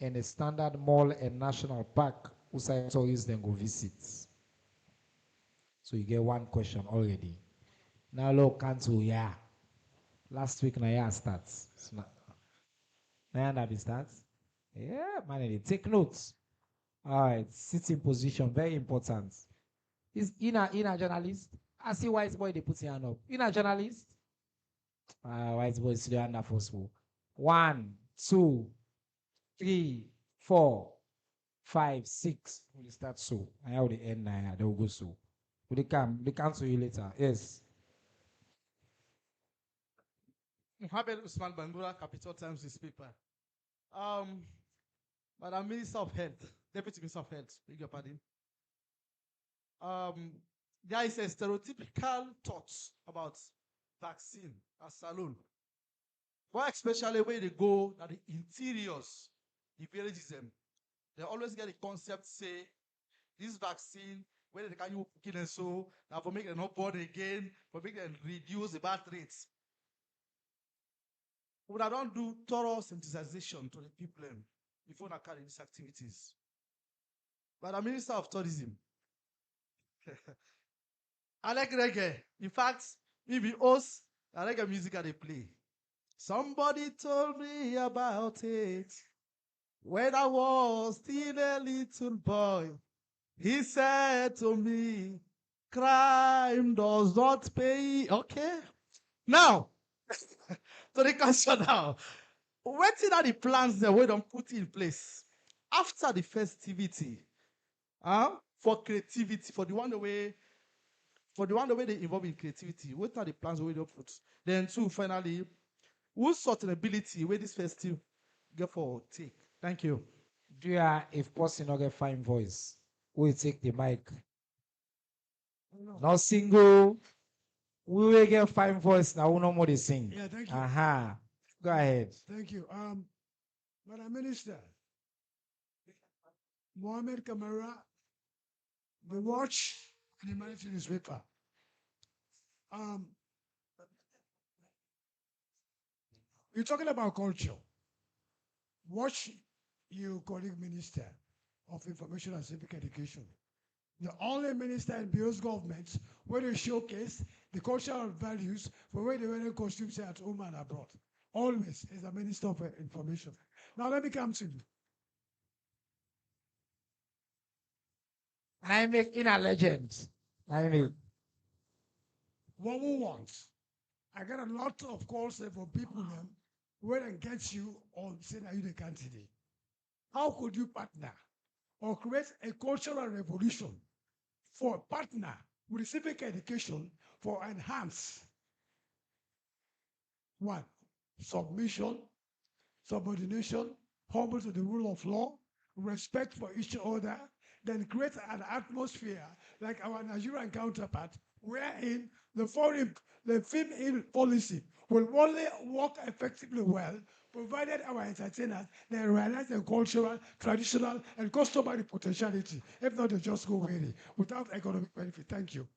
and a standard mall and national park outside tourists then go visit. So you get one question already. Now look cancel yeah. Last week na yeah starts. So now that starts. Yeah, man, they take notes. All right, sitting position, very important. Is in a journalist? I see wise boy they put his hand up. In a journalist? Wise boy sit the hand up for school. 1, 2, 3, 4, 5, 6. We start so. I how the end now. They will go so. They cancel you later. Yes. Mohammed Usman Bangura, Capital Times newspaper. Madam Minister of Health, Deputy Minister of Health, beg your pardon. There is a stereotypical thought about vaccine as salon. Why especially when they go at the interiors, the villages them, they always get the concept say this vaccine, whether they can you kill and so, now for make them not born again, for make them reduce the birth rates. But I don't do thorough sensitization to the people before I carry these activities. But the Minister of Tourism, I like reggae. In fact, maybe host I reggae music that they play. Somebody told me about it when I was still a little boy. He said to me, crime does not pay. Okay. Now, to the question now. Waiting at the plans that we don't put in place after the festivity, for creativity, for the one way they involve in creativity, what are the plans we don't put? Then two, finally, whose sustainability where this festival get for take? Thank you. Yeah, if possible, not get fine voice, we take the mic. Not single. We will get fine voice now. We no more they sing. Yeah, thank you. Aha. Go ahead. Thank you. Madam Minister, Mohammed Kamara, The Watch, and the Humanity newspaper. You're talking about culture. Watch you, colleague Minister of Information and Civic Education. The only minister in Bio's government where they showcase the cultural values for where they wear costumes at home and abroad. Always is the Minister of Information. Now let me come to you. I make in a legend. I mean, What we want. I got a lot of calls for people where they get you on saying that you the candidate. How could you partner or create a cultural revolution for a partner with civic education for enhance one, submission, subordination, humble to the rule of law, respect for each other, then create an atmosphere like our Nigerian counterpart, wherein the film policy will only work effectively well, provided our entertainers they realize their cultural, traditional, and customary potentiality. If not, they just go weary without economic benefit. Thank you.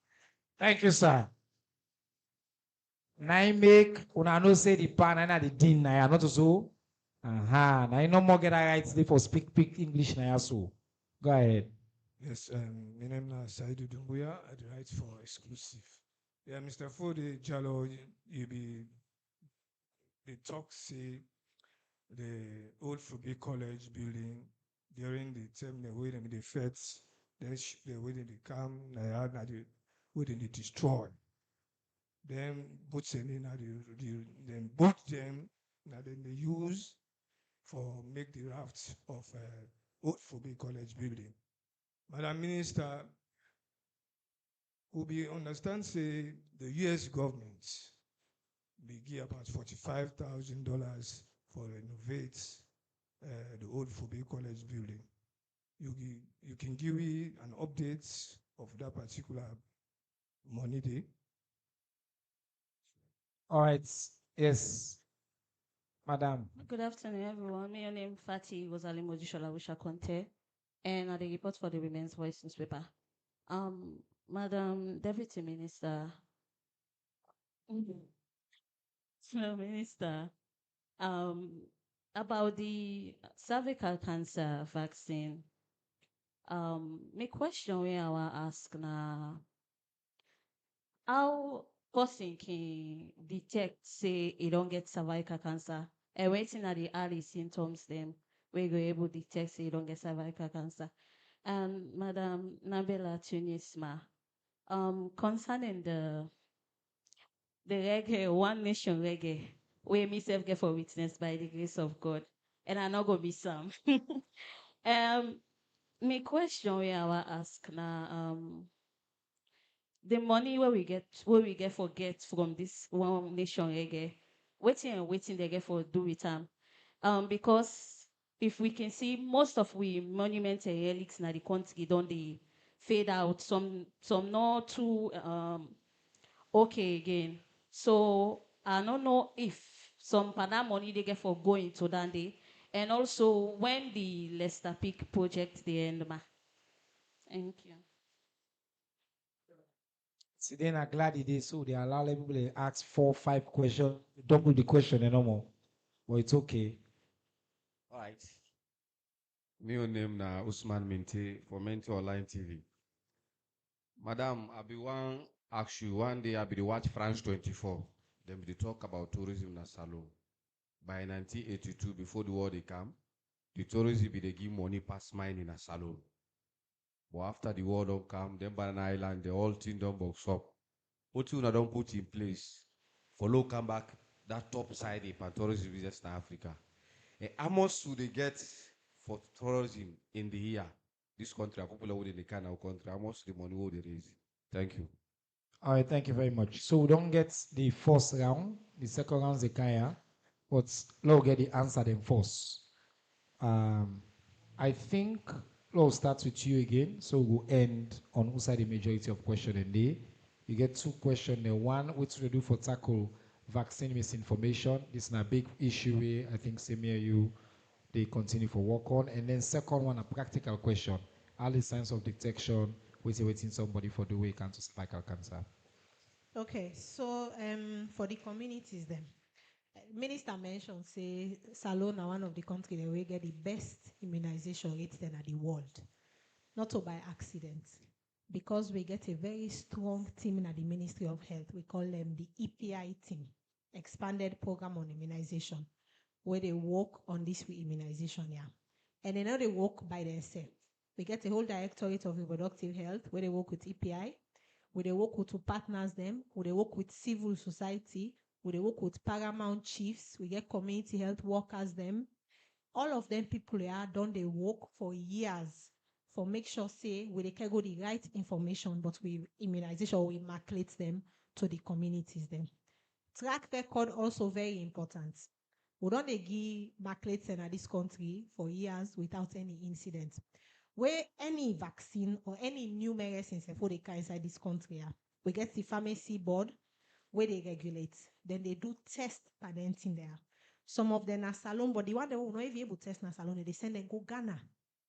thank you, sir. Now make una no say the pan and the din na ya not so. Aha. Now you no more get a right today for speak English na ya so. Go ahead. Yes, my name is Saidu Dumbuya. I write for Exclusive. Yeah, Mr. Fode Jallo, you be the talk say the old Fubi College building during the term they wait and the feds, then they wait and they come, they wait and they destroy. Then both sending then both them then they use for make the raft of old Fubi College building. Madam Minister, we understand say the US government will give about $45,000 for renovate the old Fubi College building. you can give me an update of that particular money day. All right. Yes, Madam. Good afternoon, everyone. My name is Fati Wazali Mojishola Wisha Conte, and I report for the Women's Voice newspaper. Madam Deputy Minister, Minister, um, about the cervical cancer vaccine. My question we I want ask now, how person can detect say you don't get cervical cancer and waiting at the early symptoms them we go able to detect say you don't get cervical cancer. And Madam Nabela Tunisma, concerning the reggae, One Nation reggae, we myself get for witness by the grace of God. And I not gonna be some. um my question we I want ask now, the money where we get for get from this One Nation reggae, waiting they get for do with them. Because if we can see most of we monument and relics in the country don't they fade out, some not too okay again. So I don't know if some Pana money they get for going to Dande, and also when the Leicester Peak project the end ma. Thank you. See, then I'm glad it is so they allow people to ask 4, 5 questions, double the question and no more. But it's okay. All right. My name na Usman Minty for Minty Online TV. Madam, I be one ask you one day I be the watch France 24. Then we talk about tourism na Salon. By 1982, before the war they come, the tourism be they give money pass mine in a Salon. But after the war don't come, then Banana Island, the whole thing don't box up. What you don't put in place for low come back that top side in tourism business in Africa. And how much would they get for tourism in the year? This country, a popular would in the kind of country, how much the money would they raise? Thank you. All right, thank you very much. So we don't get the first round, the second round is Kaya, but we'll get the answer then first. I think we'll start with you again, so we'll end on who side the majority of question and day. You get 2 questions. One, which we do for tackle vaccine misinformation. This is a big issue where I think Samir you they continue for work on. And then second one, a practical question. Early signs of detection, waiting somebody for the way cancer cervical cancer. Okay, so for the communities then, Minister mentioned say Salone are one of the countries that will get the best immunization rates in the world. Not so by accident. Because we get a very strong team in the Ministry of Health. We call them the EPI team, Expanded Program on Immunization, where they work on this immunization here. And they know they work by themselves. We get a whole Directorate of Reproductive Health where they work with EPI, where they work with two partners them, where they work with civil society, where they work with paramount chiefs, we get community health workers them. All of them people here done they work for years for make sure say we they can go the right information, but we immunization we immaculate them to the communities them. Track record also very important. We don't they give immaculate in this country for years without any incident. Where any vaccine or any new medicines before they come inside this country, we get the pharmacy board where they regulate. Then they do test patenting there. Some of them are salon, but the one that will not even able to test na salon, they send them go Ghana.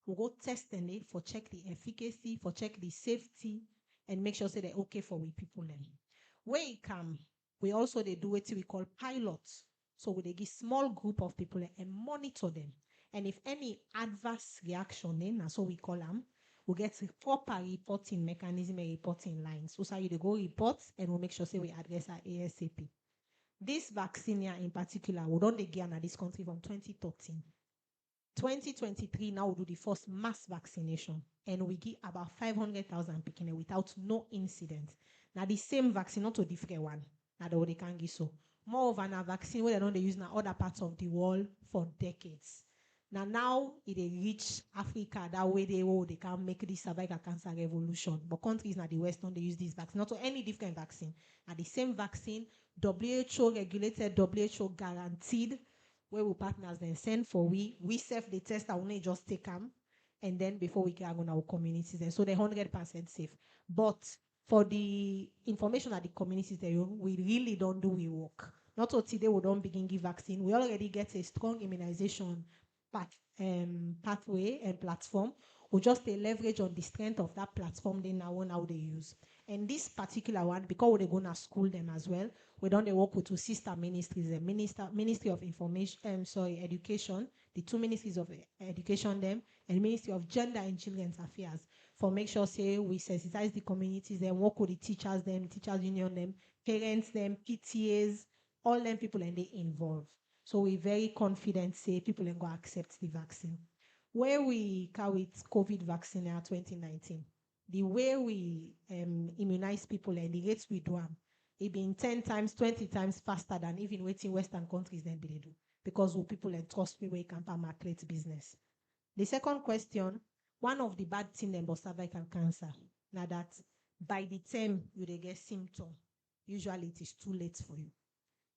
We go test them for check the efficacy, for check the safety, and make sure say they're okay for we people then. Where it come, we also they do what we call pilots. So we they give small group of people and monitor them. And if any adverse reaction, then that's what we call them, we get a proper reporting mechanism and reporting lines. So you they go report and we'll make sure say we address our ASAP. This vaccine here in particular, we don't get in this country from 2013. 2023 now we do the first mass vaccination and we give about 500,000 people without no incident. Now the same vaccine, not a different one. Now they can give so. More of a vaccine where they don't use in other parts of the world for decades. Now it reach Africa that way they can make this cervical cancer revolution. But countries in the West don't they use this vaccine, not to any different vaccine. Now the same vaccine, WHO regulated, WHO guaranteed, where we partners then send for we self the test I only just take them and then before we can go in our communities, and so they're 100% safe. But for the information at the communities, we really don't do we work. Not until today we don't begin give vaccine. We already get a strong immunization pathway and platform. We just they leverage on the strength of that platform they now they use. And this particular one, because we're going to school them as well, we don't they work with two sister ministries, the Ministry of Education, the two ministries of education them, and Ministry of Gender and Children's Affairs, for make sure say we sensitize the communities, then work with the teachers, them, teachers union them, parents them, PTAs, all them people and they involved. So we're very confident say people are going to accept the vaccine. Where we carry COVID vaccine in 2019, the way we immunize people and the rates we do them, it been 10 times, 20 times faster than even waiting Western countries than they do, because we people and trust me we can market business. The second question, one of the bad things about cervical cancer, now that by the time you get symptom, usually it is too late for you.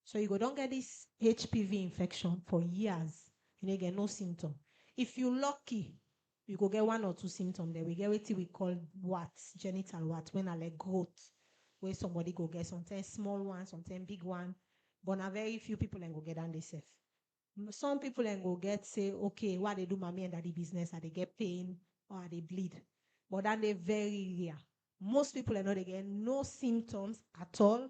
So you go don't get this HPV infection for years, you get no symptom. If you're lucky, you go get one or two symptoms there. We get what we call warts, genital warts, when I like growth, where somebody go get sometimes small one, sometimes big one, but not very few people and go get on themselves. Some people and go get say, okay, what they do mommy and daddy business, are they get pain or they bleed, but then they're very rare. Most people are not they get no symptoms at all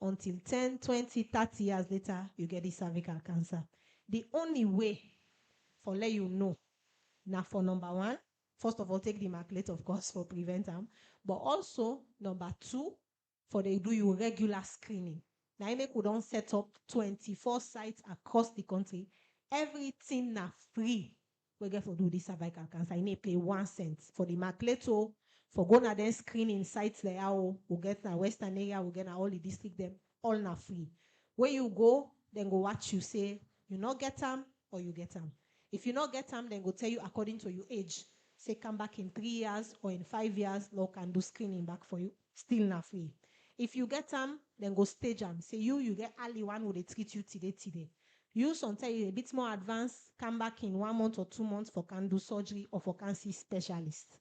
until 10, 20, 30 years later, you get this cervical cancer. The only way for let you know, now for number one, first of all, take the Immaculate, of course, for prevent them, but also number two, for they do you regular screening. Now, I we don't set up 24 sites across the country. Everything now free. We get for do this cervical cancer. You need pay 1 cent for the Immaculate, for going then screening sites there. We get na Western area, we get na all the district them all now free. Where you go, then go watch you say you not get them or you get them. If you not get them, then go tell you according to your age. Say come back in 3 years or in 5 years, law can do screening back for you. Still not free. If you get them, then go stage them. Say you get early one who they treat you today. You sometimes a bit more advanced, come back in 1 month or 2 months for can do surgery or for can see specialist.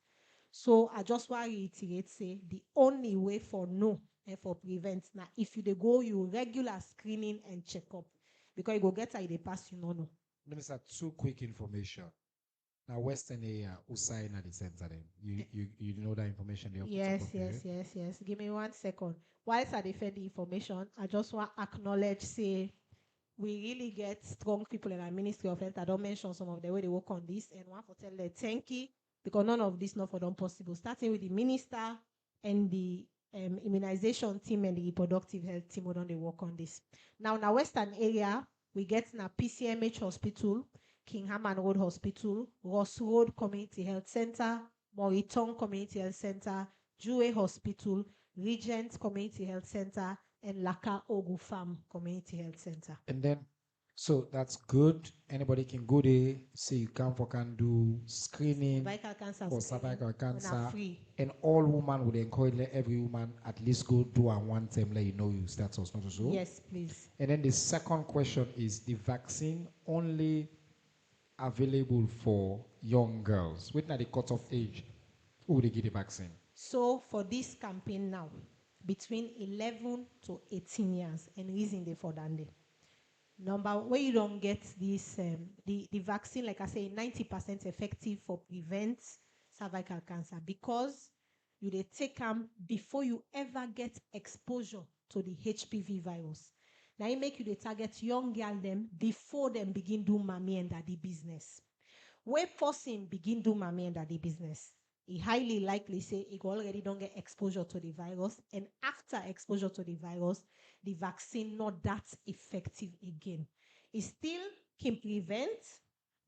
So I just want to reiterate, say the only way for no and for prevent now if you they go you regular screening and checkup, because you go get they pass you no. Minister, two quick information. Now, Western area, who sign at the center then? You know that information there? Yes. Give me 1 second. Whilst I defend the information, I just want to acknowledge, say, we really get strong people in our Ministry of Health. I don't mention some of the way they work on this, and want to tell them thank you, because none of this not for them possible. Starting with the minister and the immunization team and the reproductive health team, who don't they work on this. Now, in our Western area, we get na PCMH Hospital, King Haman Road Hospital, Ross Road Community Health Center, Moriton Community Health Center, Jue Hospital, Regent Community Health Center, and Laka Ogu Farm Community Health Center. And then, so that's good. Anybody can go there, say you can do screening for cervical cancer. And all women would encourage every woman at least go do one time, let you know your status, not so. Yes, please. And then the second question is the vaccine only available for young girls? Wait now the cutoff age. Who would they get the vaccine? So for this campaign now, between 11 to 18 years, and reason they for that day. Number where you don't get this the vaccine, like I say, 90% effective for prevent cervical cancer, because you they take them before you ever get exposure to the HPV virus. Now it make you the target young girl them before them begin do mommy and daddy business. Where person begin do mommy and daddy business, he highly likely say he already don't get exposure to the virus, and after exposure to the virus, the vaccine not that effective again. It still can prevent,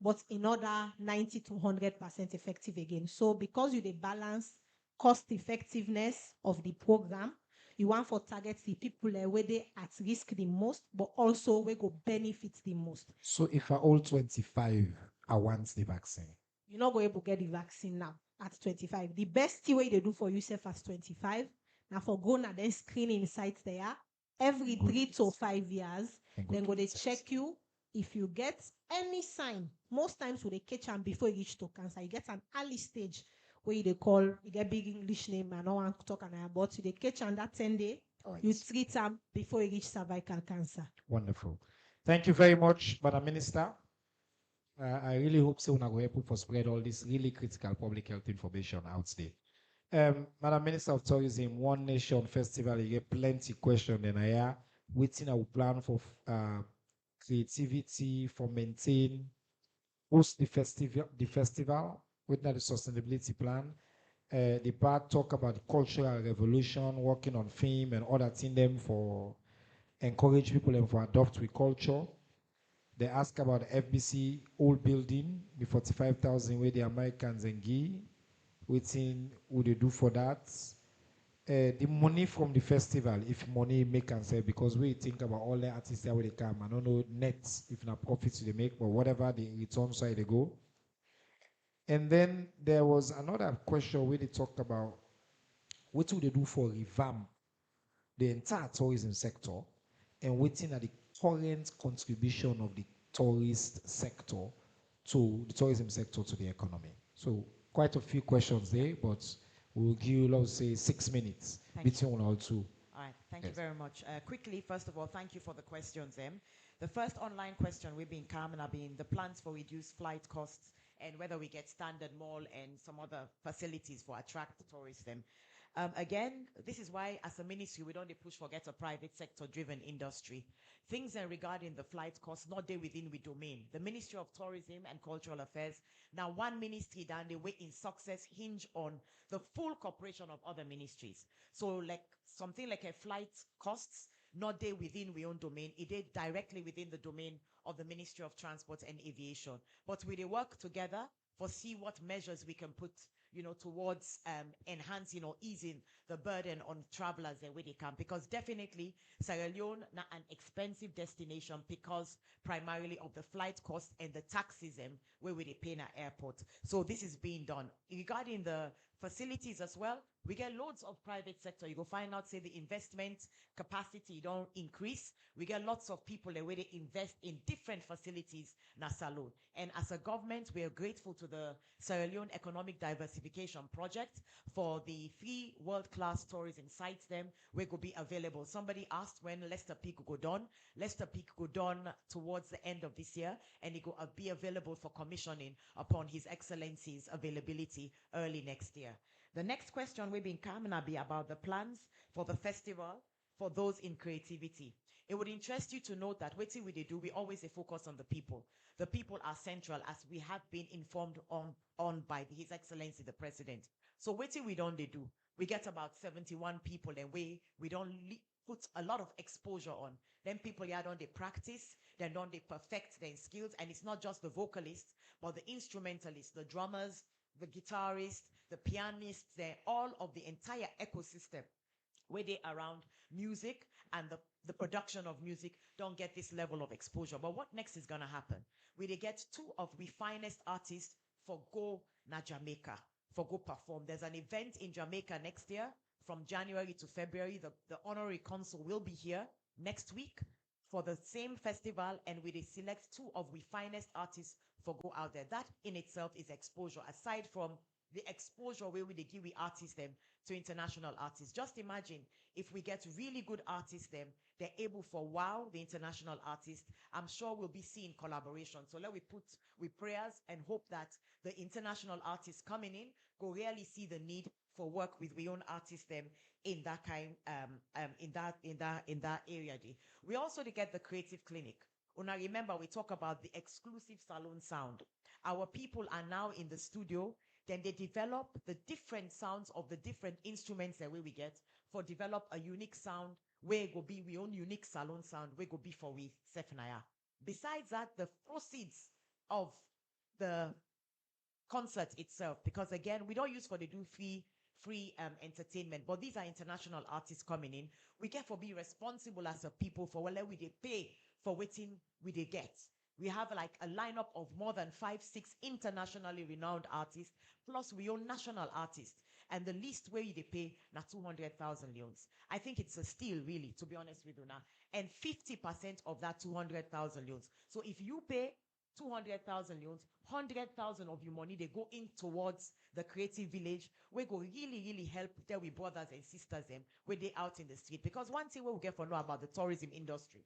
but in order 90 to 100% effective again. So because you the balance cost effectiveness of the program, you want for target the people where they at risk the most, but also where go benefit the most. So if I all 25, I want the vaccine. You're not going to get the vaccine now at 25. The best way they do for yourself at 25, now for go now then screening sites there every 3 to 5 years, then go they check you if you get any sign, most times when they catch am before you reach to cancer, you get an early stage where they call, you get big English name, I don't want to talk about you, they catch on that 10 day, All you right. treat them before you reach cervical cancer. Wonderful. Thank you very much, Madam Minister. I really hope so we're able to spread all this really critical public health information out there. Madam Minister of Tourism, One Nation Festival, you get plenty question and I are waiting our plan for creativity, for maintain, host the festival, within the sustainability plan. The part talk about the cultural revolution, working on film and other thing them for encourage people and for adopt with culture. They ask about the FBC old building, the 45,000 where the Americans and give. Waiting, would they do for that? The money from the festival, if money make and sell, because we think about all the artists that where they come. I don't know net if not profits they make, but whatever the return side they go. And then there was another question where they talked about what would they do for revamp the entire tourism sector and waiting at the current contribution of the tourist sector to the tourism sector to the economy. So quite a few questions there, but we'll give you, let's say, 6 minutes between all two. All right, thank you very much. Quickly, first of all, thank you for the questions, Em. The first online question we've been coming have been the plans for reduced flight costs and whether we get standard mall and some other facilities for attract tourism. Again, this is why as a ministry, we don't push for get a private sector driven industry. Things regarding the flight costs, not there within we domain. The Ministry of Tourism and Cultural Affairs, now one ministry down the way in success hinge on the full cooperation of other ministries. So like something like a flight costs, not there within we own domain, it is directly within the domain of the Ministry of Transport and Aviation. But we work together for see what measures we can put towards enhancing or easing the burden on travelers where they come. Because definitely Sierra Leone not an expensive destination because primarily of the flight costs and the taxes where we pay in our airport. So this is being done. Regarding the facilities as well, we get loads of private sector. You go find out, say, the investment capacity don't increase. We get lots of people where they invest in different facilities na Salone. And as a government, we are grateful to the Sierra Leone Economic Diversification Project for the 3 world-class tourism sites where could be available. Somebody asked when Leicester Peak go done. Leicester Peak go done towards the end of this year, and it will be available for commissioning upon His Excellency's availability early next year. The next question we've been coming be about the plans for the festival for those in creativity. It would interest you to note that what we do, we always focus on the people. The people are central, as we have been informed on by His Excellency the President. So what we don't do? We get about 71 people and we don't put a lot of exposure on. Then people here don't they practice, then don't they perfect their skills, and it's not just the vocalists, but the instrumentalists, the drummers, the guitarists, the pianists, they're all of the entire ecosystem where they around music and the production of music don't get this level of exposure. But what next is going to happen? We get 2 of the finest artists for go na Jamaica, for go perform. There's an event in Jamaica next year from January to February. The honorary consul will be here next week for the same festival, and we select 2 of the finest artists for go out there. That in itself is exposure, aside from the exposure where we give we artists to international artists. Just imagine if we get really good artists they're able for wow the international artists. I'm sure we'll be seeing collaboration. So let we put with prayers and hope that the international artists coming in go really see the need for work with we own artists in that kind in that area. We also get the creative clinic. Una remember we talk about the exclusive salon sound. Our people are now in the studio. Then they develop the different sounds of the different instruments that we get for develop a unique sound where it will be we own unique salon sound where it will be for we Sefnaya. Besides that, the proceeds of the concert itself, because again, we don't use for the do free entertainment, but these are international artists coming in. We get for be responsible as a people for whether we they pay for waiting we they get. We have like a lineup of more than 5-6 internationally renowned artists, plus we own national artists. And the least way they pay na 200,000 leons. I think it's a steal, really, to be honest with you now. and 50% of that 200,000 loans. So if you pay 200,000 loans, 100,000 of your money, they go in towards the creative village. We go really, really help there with brothers and sisters them when they out in the street. Because one thing we will get for know about the tourism industry,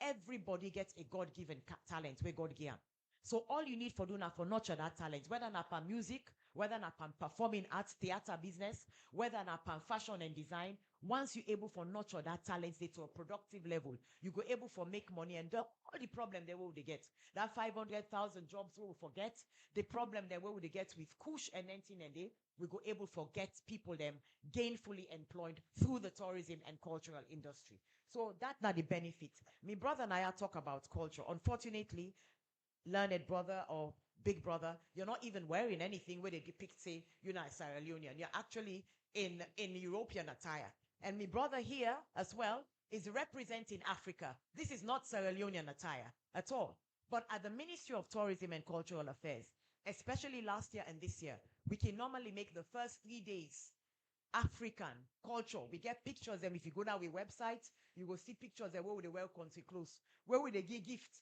everybody gets a God-given talent where God give 'em. So all you need for do now for nurture that talent, whether not for music, whether not for performing arts, theater business, whether not for fashion and design, once you're able for nurture that talent to a productive level, you go able for make money and all the problem they will they get. That 500,000 jobs we will forget. The problem they will they get with Kush and 19 and day, we go able for get people them gainfully employed through the tourism and cultural industry. So that's not the benefit. My brother and I are talk about culture. Unfortunately, learned brother or big brother, you're not even wearing anything where they depict, say, you're not Sierra Leonean. You're actually in European attire. And my brother here as well is representing Africa. This is not Sierra Leonean attire at all. But at the Ministry of Tourism and Cultural Affairs, especially last year and this year, we can normally make the first 3 days African culture. We get pictures, and if you go down our website, you will see pictures where would they wear country clothes, where would they give gift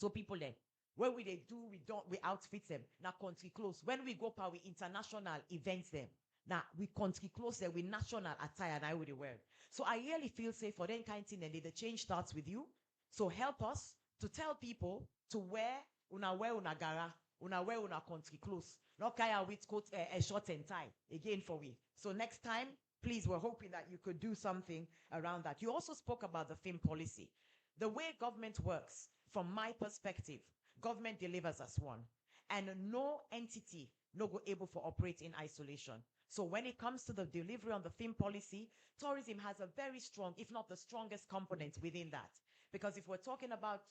to people there. Where we they do, we outfit them. Now country clothes. When we go for we international events them. Now we country clothes them with national attire and I would wear. So I really feel safe for them kind of thing and the change starts with you. So help us to tell people to wear una gara, una wear una country clothes. Not kaya with coat a short and tie again for we. So next time, please, we're hoping that you could do something around that. You also spoke about the film policy. The way government works, from my perspective, government delivers as one. And no entity no go able to operate in isolation. So when it comes to the delivery on the film policy, tourism has a very strong, if not the strongest component within that. Because if we're talking about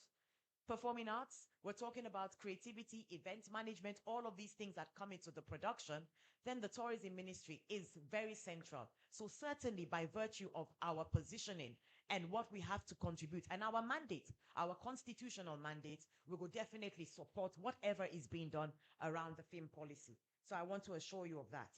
performing arts, we're talking about creativity, event management, all of these things that come into the production, then the tourism ministry is very central. So certainly by virtue of our positioning and what we have to contribute and our mandate, our constitutional mandate, we will definitely support whatever is being done around the film policy. So I want to assure you of that.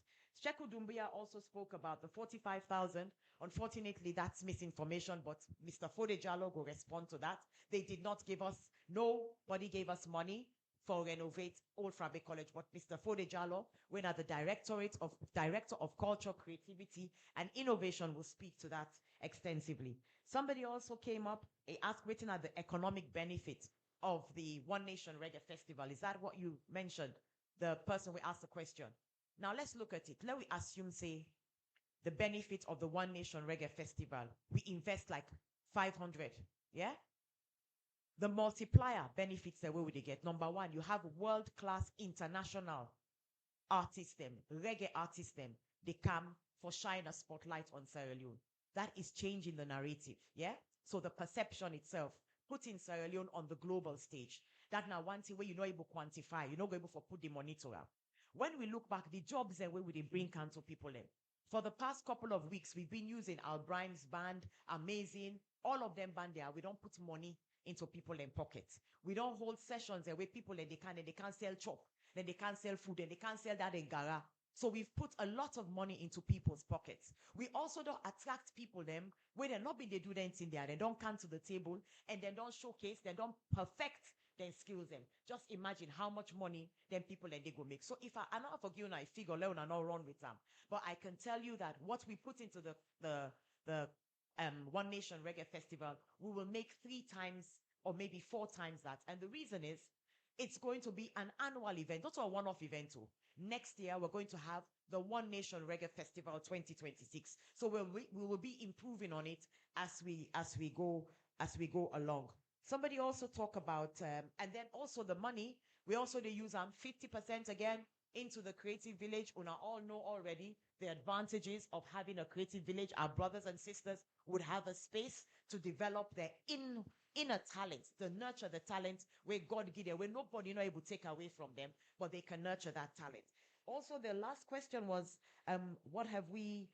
Sheku Doumbia also spoke about the 45,000. Unfortunately, that's misinformation, but Mr. Fode Jallow will respond to that. They did not give us, nobody gave us money for renovate Old Frabe College, but Mr. Fode Jallow, when at the Director of Culture, Creativity, and Innovation will speak to that extensively. Somebody also came up, he asked, written at the economic benefit of the One Nation Reggae Festival. Is that what you mentioned? The person we asked the question. Now let's look at it. Let me assume, say, the benefit of the One Nation Reggae Festival. We invest like 500, yeah? The multiplier benefits that where would they get? Number one, you have world-class international artists them, reggae artists them. They come for shine a spotlight on Sierra Leone. That is changing the narrative, yeah? So the perception itself, putting Sierra Leone on the global stage. That now one thing where you're not able to quantify, you're not able to put the money to it. When we look back, the jobs and where would they bring cancer people in? For the past couple of weeks, we've been using Al Brian's band, Amazing, all of them band there. We don't put money into people in pockets. We don't hold sessions where people and they can't sell chop, then they can't sell food, and they can't sell that in Gara. So we've put a lot of money into people's pockets. We also don't attract people them where they're not being they do anything there. They don't come to the table and they don't showcase, they don't perfect their skills them. Just imagine how much money them people and they go make. So if I not forgive you, I figure Leon and not run with them. But I can tell you that what we put into the One Nation Reggae Festival, we will make 3 times or maybe 4 times that. And the reason is it's going to be an annual event, not a one-off event too. Next year, we're going to have the One Nation Reggae Festival 2026. So we will be improving on it as we go along. Somebody also talk about, and then also the money, we also they use 50% again into the creative village. We all know already the advantages of having a creative village. Our brothers and sisters would have a space to develop their inner talent, to nurture the talent where God give them, where nobody not able to take away from them, but they can nurture that talent. Also, the last question was, what have we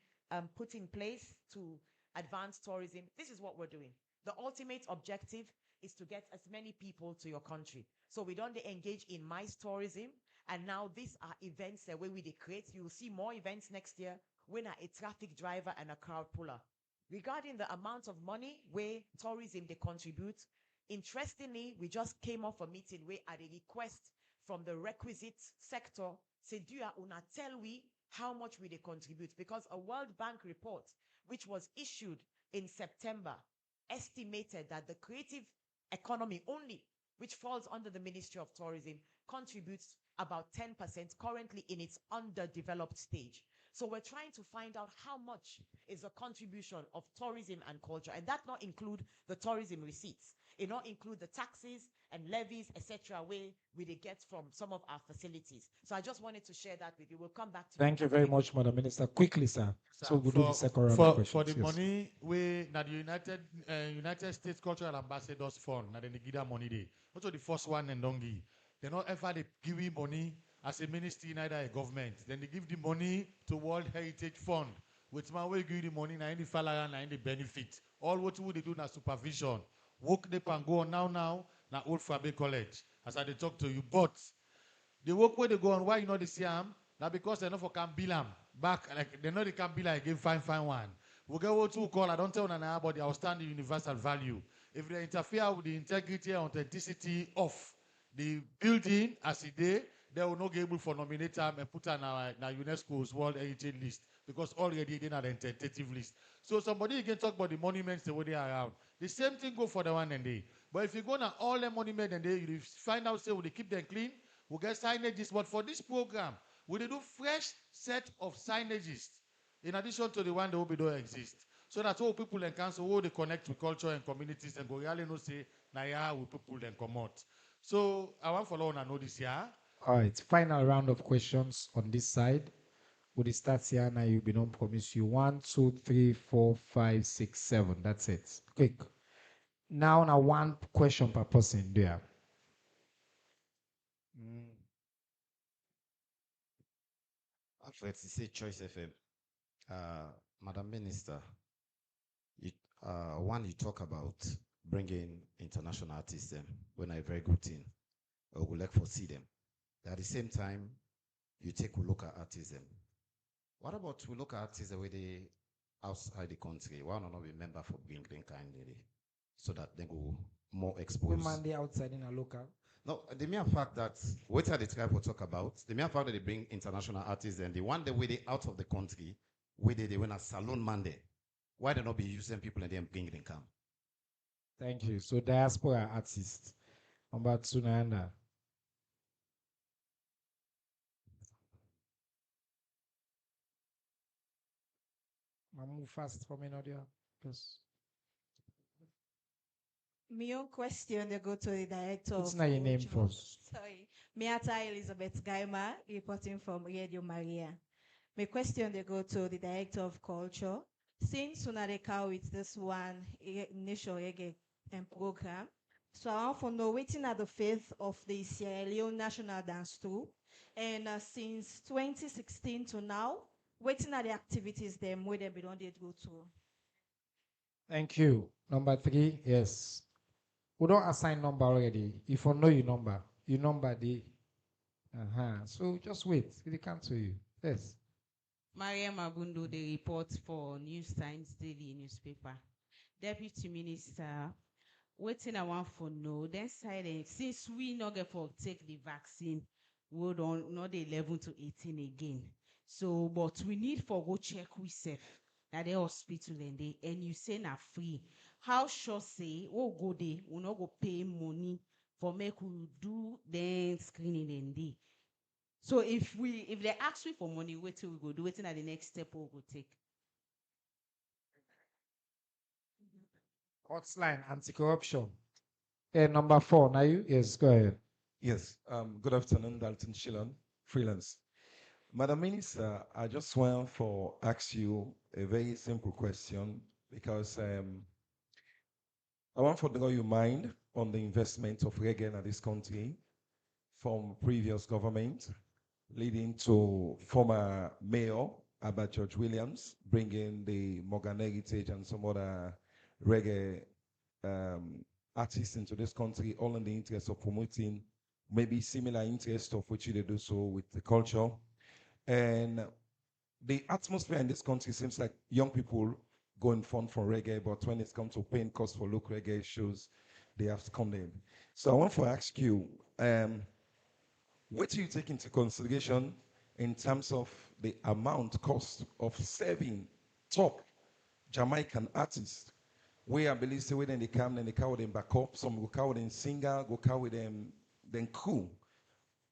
put in place to advance tourism? This is what we're doing. The ultimate objective is to get as many people to your country. So we don't engage in MICE tourism. And now these are events that where we create. You will see more events next year when a traffic driver and a crowd puller. Regarding the amount of money where tourism they contribute, interestingly, we just came off a meeting where at a request from the requisite sector, say, do you una tell we how much we they contribute? Because a World Bank report, which was issued in September, estimated that the creative economy only, which falls under the Ministry of Tourism, contributes about 10% currently in its underdeveloped stage. So we're trying to find out how much is the contribution of tourism and culture, and that not include the tourism receipts. It not include the taxes and levies, etc., where we they get from some of our facilities. So I just wanted to share that with you. We'll come back to Thank you very much, Madam Minister. Quickly, sir. So we'll do the second round of for questions. the Yes. money we na the United States Cultural Ambassadors Fund, na they give that money dey. Also the first one and don't give. They not ever they give you money as a ministry, neither a government. Then they give the money to World Heritage Fund. Which man will give the money na any falala na any benefit. All what they do na supervision. Work they can go on now na Old Fabe College. As I they talk to you, but the work where they go on, why you know they see them? Now because they know for can bill them back, like they know they can bill again, fine one. We get what to call, I don't tell them about the outstanding universal value. If they interfere with the integrity and authenticity of the building as it is, they will not be able to nominate them and put on our UNESCO's World Heritage List because already they are the tentative list. So somebody can talk about the monuments the way they are around. The same thing go for the one and they. But if you go to all the monuments and they, you find out say will they keep them clean, we'll get signages. But for this program, we do fresh set of signages in addition to the one that will be don't exist. So that all people in council will they connect with culture and communities and go really know say na yeah we people then come out. So I want follow on and know this year. All right, final round of questions on this side. Would it start here now? You be don't promise you 1, 2, 3, 4, 5, 6, 7. That's it. Quick. Now one question per person there. Actually, to say Choice FM, Madam Minister, one you talk about bringing international artists them when a very good thing, I would like to see them. At the same time, you take a look at artists them. What about we look at artists where they outside the country? Why not be member for being green kindly so that they go more exposed? Women they outside in a local. No, the mere fact that what are the tribe will talk about, the mere fact that they bring international artists and the one day where they out of the country, where they win a salon Monday, why they not be using people and then bring income? Thank you. So diaspora artists. Number 2, Nanda. I move fast for me, Nadia. Yes. My own question, they go to the director. What's not your name first? Sorry. Miata Elizabeth Gaima, reporting from Radio Maria. My question, they go to the director of culture. Since Sunadeka with this one initial reggae program, so I want to know waiting at the phase of the Sierra Leone National Dance Troupe, and since 2016 to now, waiting at the activities them where they belong they go to. Thank you. Number 3, yes. We don't assign number already. If you know your number the. So just wait. It comes to you. Yes. Mariam Abundo, the report for News Times Daily newspaper. Deputy Minister, waiting I want for no. Then silent. Since we not get for take the vaccine, we don't not the 11 to 18 again. So, but we need for go check we safe at the hospital and you say na free. How sure say oh go there, we not go pay money for make we do then screening and day. So if they ask me for money, wait till we go do it at the next step we'll go take. Hotline anti-corruption. Number 4. Now you? Yes, go ahead. Yes. Good afternoon, Dalton Shilon, freelance. Madam Minister, I just want to ask you a very simple question because I want to draw your mind on the investment of reggae in this country from previous government, leading to former mayor Abba George Williams, bringing the Morgan Heritage and some other reggae artists into this country, all in the interest of promoting maybe similar interest of which they do so with the culture. And the atmosphere in this country seems like young people going fund for reggae, but when it's come to paying costs for local reggae shows, they have to come in. So I want to ask you, what do you take into consideration in terms of the amount cost of serving top Jamaican artists? Where I believe say when they come, then they carry them back up. Some go carry them singer, go carry them then crew.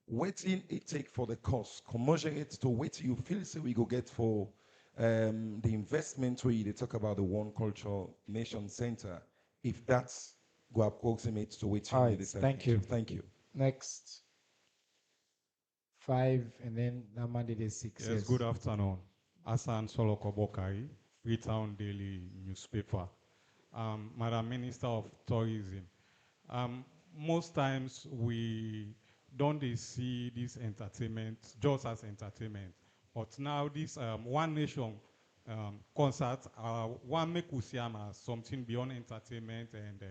What in it take for the cost? Commensurate to what you feel say we go get for the investment where they talk about the One Cultural Nation Center. If that's go approximate to which All you right, need it. thank you. Thank you. Next. 5, and then Namandi is 6. Yes, good afternoon. Hassan Soloko Bokai, Freetown Daily Newspaper. Madam Minister of Tourism. Most times we don't see this entertainment just as entertainment. But now this One Nation concert, one make us see as something beyond entertainment and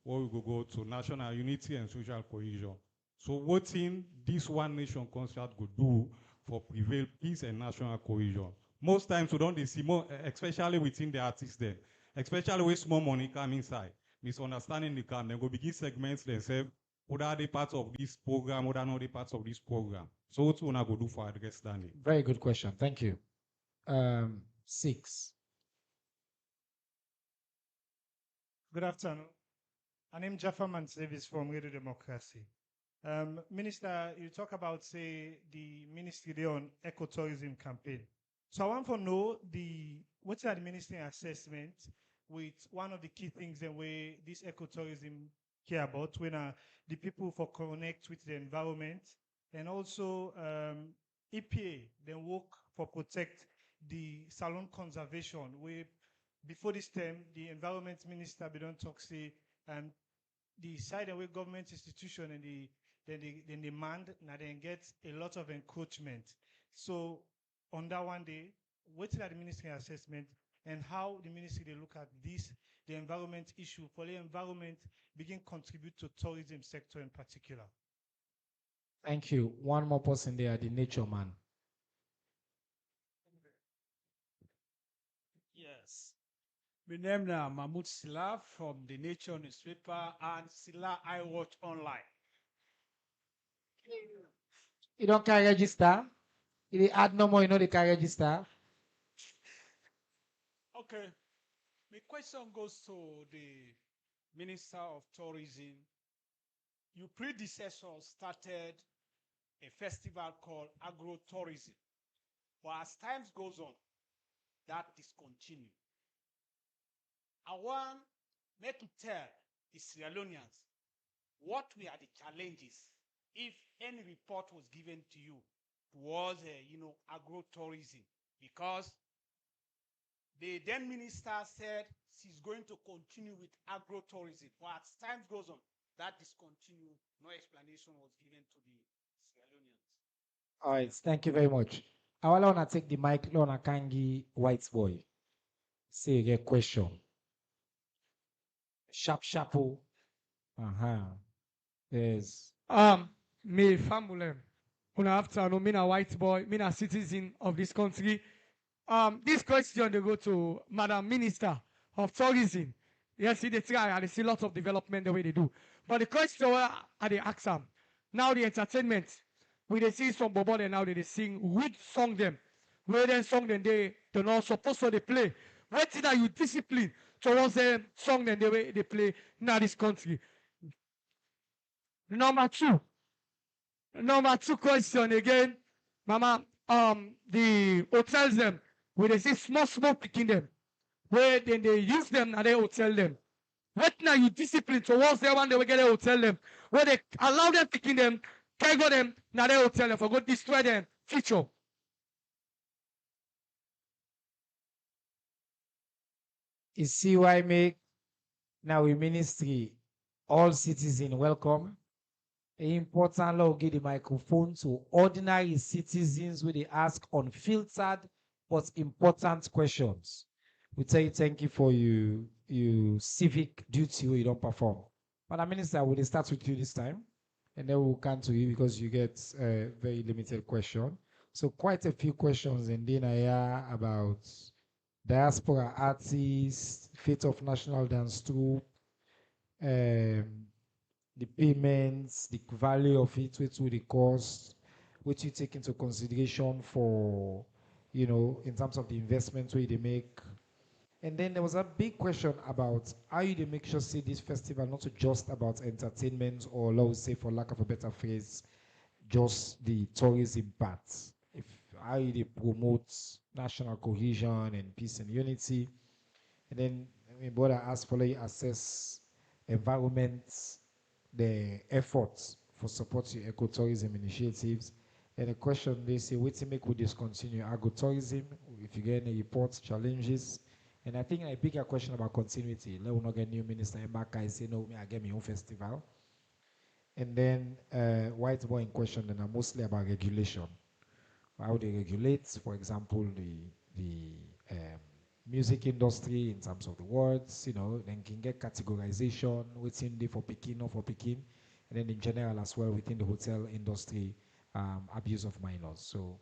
where we go to national unity and social cohesion. So what in this One Nation concert could do for prevail peace and national cohesion? Most times we don't see more, especially within the artists then, especially with small money come inside, misunderstanding the come, then go begin segments themselves, what are the parts of this program, what are not the parts of this program. So what we go do for address that? Very good question. Thank you. 6. Good afternoon. My name is Jaffa Mansevis from Radio Democracy. Minister, you talk about, say, the ministry there on ecotourism campaign. So I want to know what's the ministry assessment with one of the key things the way this ecotourism care about when the people for connect with the environment and also EPA then work for protect the salon conservation where before this term the environment minister be don't talk say the side away government institution and the demand now then get a lot of encroachment. So on that one day, what's the ministry assessment and how the ministry they look at this, the environment issue for the environment begin contribute to tourism sector in particular. Thank you. One more person there, the nature man. Yes. My name is Mahmoud Silla from the Nature newspaper and Silla I Watch Online. You don't can register? If you add no more, you know they can register. Okay. My question goes to the Minister of Tourism. Your predecessor started a festival called agro-tourism. But as time goes on, that discontinued. I want me to tell the Sierra Leoneans what were the challenges if any report was given to you towards, agro-tourism, because the then minister said she's going to continue with agro-tourism. But as time goes on, that discontinued. No explanation was given to the Sierra Leoneans. All right, thank you very much. I want to take the mic, Lona Kangi, white boy. Say a question. Sharp. Yes. Me family. Una afternoon, me a white boy, me a citizen of this country. This question they go to Madam Minister of Tourism. Yes, they try and they see lots of development the way they do. But the question I they ask them, now the entertainment, we they see some bobo and now they sing, which song them, where then song then they're not supposed to they play. What is that you discipline towards the song then they play now this country? Number two question again, Mama. The hotels them where they see small picking them, where then they use them and they hotel them. What now you discipline towards them when they will get a hotel them, where they allow them picking them, cargo them, now they hotel them for go destroy them future. You see why I make now in ministry all citizens welcome. Important law give the microphone to ordinary citizens where they ask unfiltered but important questions. We tell you thank you for your civic duty where you don't perform. Madam Minister, we'll start with you this time, and then we'll come to you because you get a very limited question. So quite a few questions, and then I hear about diaspora artists, fate of national dance troupe, the payments, the value of it, which will the cost, which you take into consideration for, in terms of the investment where they make. And then there was a big question about how you they make sure say this festival not just about entertainment or let's say for lack of a better phrase, just the tourism part. If how you they promote national cohesion and peace and unity. And then brother asked for like assess environment, the efforts for supporting ecotourism initiatives. And the question they say, what to make we discontinue agritourism? If you get any reports, challenges. And I think a bigger question about continuity. Let us not get new minister in back. I say no, me I get my own festival. And then white boy in question, then are mostly about regulation. How they regulate, for example, the music industry in terms of the words, then can get categorization within the for Pekin or for Pekin, and then in general as well within the hotel industry, abuse of minors. So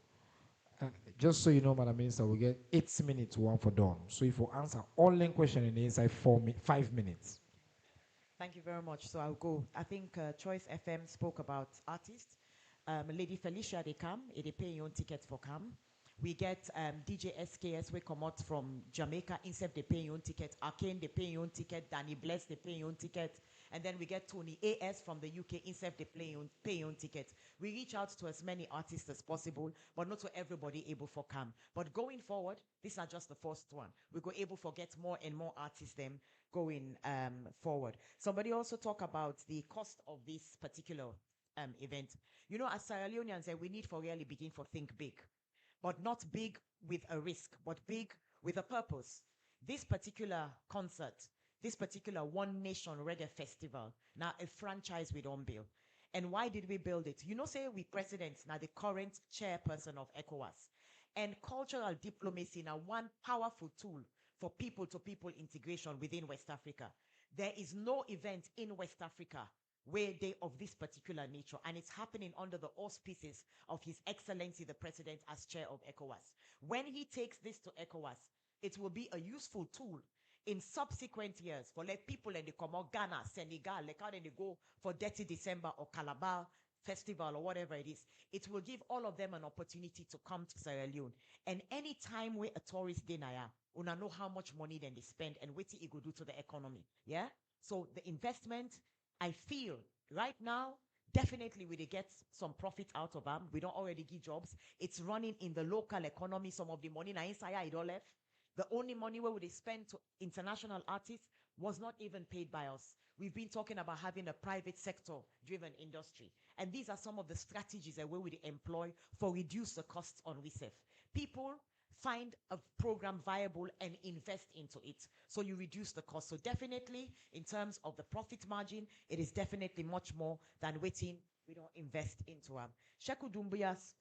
just so you know, Madam Minister, we get 8 minutes one for dawn. So if you answer all the question in the inside 5 minutes. Thank you very much. So I'll go. I think Choice FM spoke about artists. Lady Felicia, they come. They pay your own ticket for come. We get DJ SKS, we come out from Jamaica. Instead, they pay your own ticket. Arcane, they pay your own ticket. Danny Bless, they pay your own ticket. And then we get Tony AS from the UK. Instead, they pay your own ticket. We reach out to as many artists as possible, but not to everybody able for come. But going forward, these are just the first one. We go able to get more and more artists them going forward. Somebody also talk about the cost of this particular event. As Sierra Leoneans, we need for really begin for think big, but not big with a risk, but big with a purpose. This particular concert, this particular One Nation Reggae Festival, now a franchise we don't build. And why did we build it? Say we presidents, now the current chairperson of ECOWAS. And cultural diplomacy now one powerful tool for people-to-people integration within West Africa. There is no event in West Africa where they of this particular nature, and it's happening under the auspices of His Excellency the President as chair of ECOWAS. When he takes this to ECOWAS, it will be a useful tool in subsequent years for let people in the Comor, Ghana, Senegal, like how they go for Dirty December or Calabar Festival or whatever it is. It will give all of them an opportunity to come to Sierra Leone. And any time where a tourist dinner, una know how much money then they spend and what it will do to the economy. Yeah. So the investment, I feel right now, definitely we get some profit out of them. We don't already give jobs. It's running in the local economy. Some of the money now inside it all left. The only money where they spend to international artists was not even paid by us. We've been talking about having a private sector driven industry. And these are some of the strategies that we employ for reduce the costs on RECEF. People find a program viable and invest into it. So you reduce the cost. So definitely in terms of the profit margin, it is definitely much more than waiting. We don't invest into them. Sheku Dumbuya's,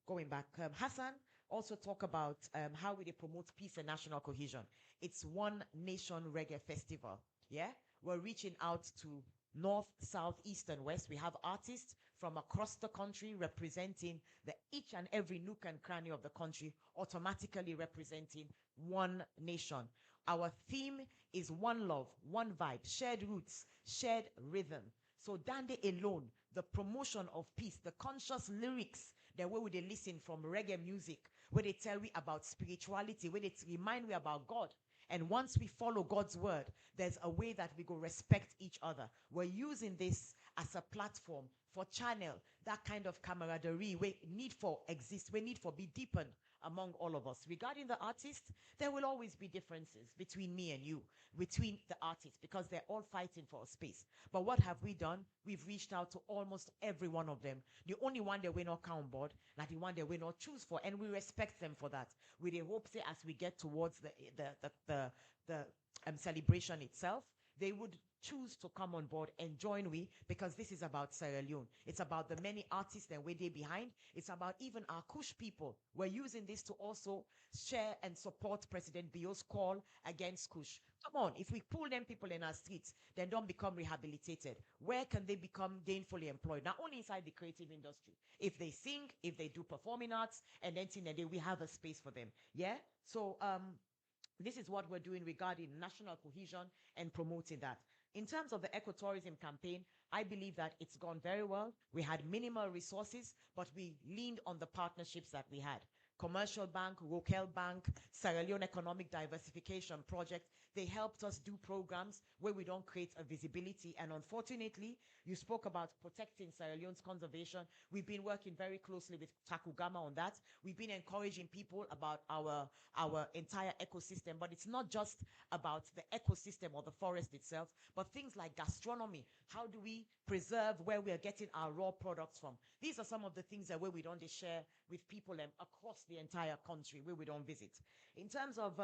going back, Hassan also talk about how we promote peace and national cohesion. It's One Nation Reggae Festival. Yeah, we're reaching out to north, south, east, and west. We have artists from across the country representing each and every nook and cranny of the country, automatically representing one nation. Our theme is one love, one vibe, shared roots, shared rhythm. So Dande alone, the promotion of peace, the conscious lyrics, the way they listen from reggae music, where they tell me about spirituality, where they remind me about God. And once we follow God's word, there's a way that we go respect each other. We're using this as a platform for channel that kind of camaraderie we need for exist, we need for be deepened among all of us. Regarding the artists, there will always be differences between me and you, between the artists, because they're all fighting for a space. But what have we done? We've reached out to almost every one of them. The only one that we not count on board, not the one that we not choose for, and we respect them for that. With a hope, say, as we get towards the celebration itself, they would choose to come on board and join we, because this is about Sierra Leone. It's about the many artists that we're there behind. It's about even our Kush people. We're using this to also share and support President Bio's call against Kush. Come on, if we pull them people in our streets, then don't become rehabilitated. Where can they become gainfully employed? Not only inside the creative industry. If they sing, if they do performing arts, and then we have a space for them. Yeah? So this is what we're doing regarding national cohesion and promoting that. In terms of the ecotourism campaign, I believe that it's gone very well. We had minimal resources, but we leaned on the partnerships that we had. Commercial Bank, Rokel Bank, Sierra Leone Economic Diversification Project, they helped us do programs where we don't create a visibility. And unfortunately, you spoke about protecting Sierra Leone's conservation. We've been working very closely with Takugama on that. We've been encouraging people about our entire ecosystem, but it's not just about the ecosystem or the forest itself, but things like gastronomy. How do we preserve where we are getting our raw products from? These are some of the things that where we don't share with people across the entire country where we don't visit. In terms of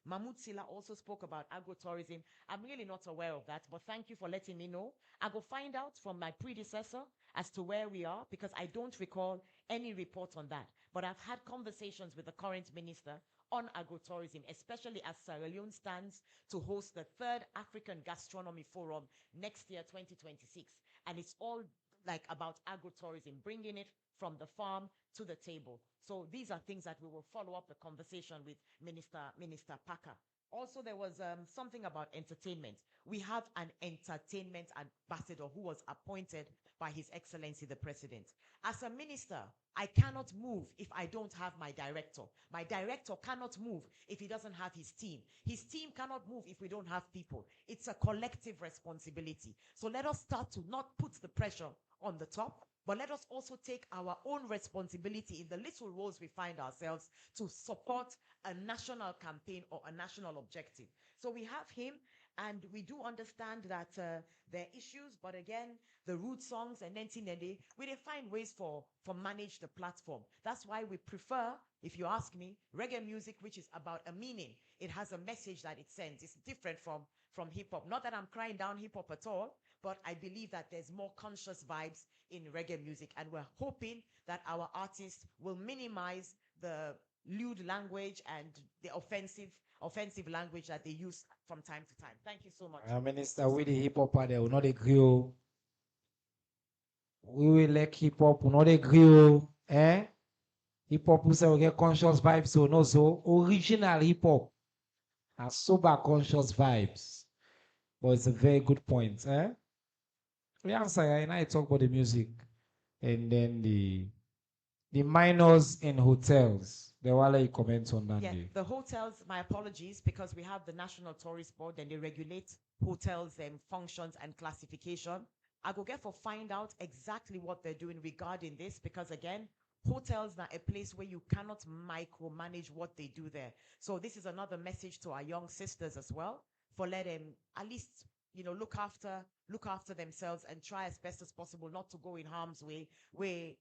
Mahmoud Silla also spoke about agrotourism. I'm really not aware of that, but thank you for letting me know. I will find out from my predecessor as to where we are, because I don't recall any report on that. But I've had conversations with the current minister on agrotourism, especially as Sierra Leone stands to host the 3rd African Gastronomy Forum next year, 2026. And it's all like about agrotourism, bringing it from the farm to the table. So these are things that we will follow up the conversation with Minister Packer. Also, there was something about entertainment. We have an entertainment ambassador who was appointed by His Excellency the President. As a minister, I cannot move if I don't have my director. My director cannot move if he doesn't have his team. His team cannot move if we don't have people. It's a collective responsibility. So let us start to not put the pressure on the top, but let us also take our own responsibility in the little roles we find ourselves to support a national campaign or a national objective. So we have him, and we do understand that there are issues, but again, the root songs and then we find ways for manage the platform. That's why we prefer, if you ask me, reggae music, which is about a meaning. It has a message that it sends. It's different from hip-hop. Not that I'm crying down hip-hop at all, but I believe that there's more conscious vibes in reggae music, and we're hoping that our artists will minimize the lewd language and the offensive language that they use from time to time. Thank you so much. Minister, we the hip hop they will not agree. We will like hip hop, will not agree. Eh? Hip hop will say we get conscious vibes, so no, so original hip hop and sober conscious vibes. But it's a very good point. Eh? We answer, and I talk about the music, and then the minors in hotels. The wala you comment on that. Yeah, the hotels, my apologies, because we have the National Tourist Board and they regulate hotels and functions and classification. I go get for find out exactly what they're doing regarding this, because again, hotels are a place where you cannot micromanage what they do there. So this is another message to our young sisters as well, for let them at least, look after themselves and try as best as possible not to go in harm's way where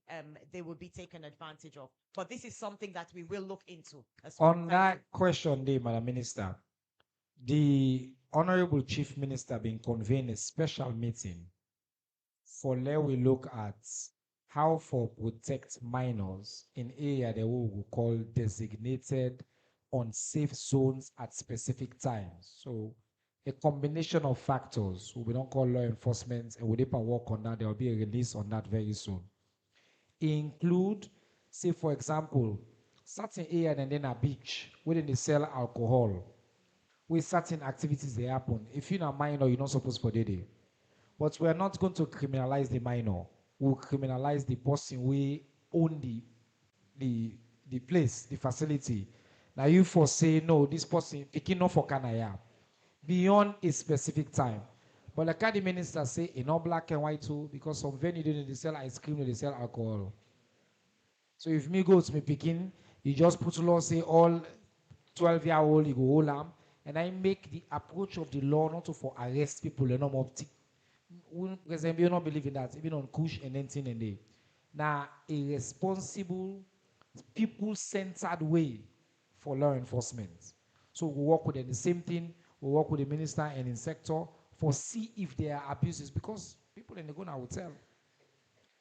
they will be taken advantage of. But this is something that we will look into as well. On that question, Madam Minister, the Honorable Chief Minister been convened a special meeting for let we look at how for protect minors in area that we will call designated unsafe zones at specific times. So a combination of factors. We don't call law enforcement, and we need to work on that. There will be a release on that very soon. Include, say for example, certain area and then a beach where they sell alcohol, where certain activities they happen. If you're a minor, you're not supposed to do it. But we are not going to criminalize the minor. We'll criminalize the person we own the place, the facility. Now you for say no, this person picking not for Kanaya beyond a specific time. But like the minister say, in all black and white too, because some venue they sell ice cream, they sell alcohol. So if me go to me picking, you just put law say all 12-year-old, you go hold them, and I make the approach of the law not to for arrest people, and no more. Because we don't believe in that, even on Kush and anything and day. Now, a responsible, people-centered way for law enforcement. So we work with them. The same thing, we work with the minister and in sector for see if there are abuses, because people in the go now will tell.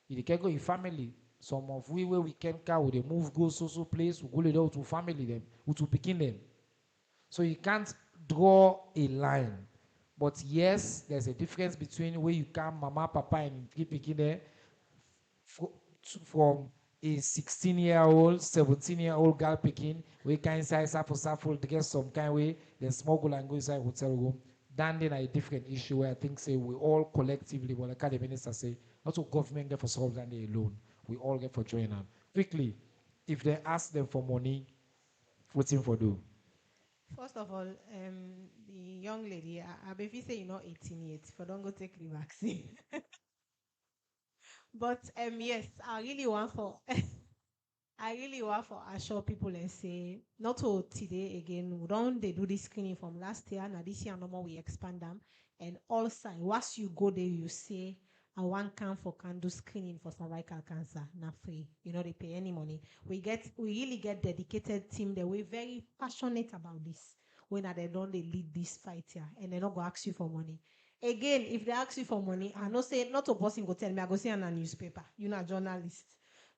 You can go in family. Some of we where we can car, we move go so place, we go it out to family them, we to picking them. So you can't draw a line. But yes, there's a difference between where you come, mama, papa, and three picking there from a 16-year-old, 17-year-old girl picking, we can inside Safo get some kind way, then smuggle and go inside hotel room. Then a different issue where I think say we all collectively, well, like the minister say, not to government get for solve that they alone. We all get for join them. Quickly, if they ask them for money, what's in for do? First of all, the young lady, I believe say you're not 18 yet, for don't go take the vaccine. But yes, I really want for assure people and say not to today again. We don't they do this screening from last year. Now this year no more we expand them. And also once you go there, you say I want can do screening for cervical cancer, not free. You know, they pay any money. We really get dedicated team that we're very passionate about this. When they don't they lead this fight here and they not go ask you for money. Again, if they ask you for money, I know say not a person go tell me I go see on a newspaper. You're not a journalist.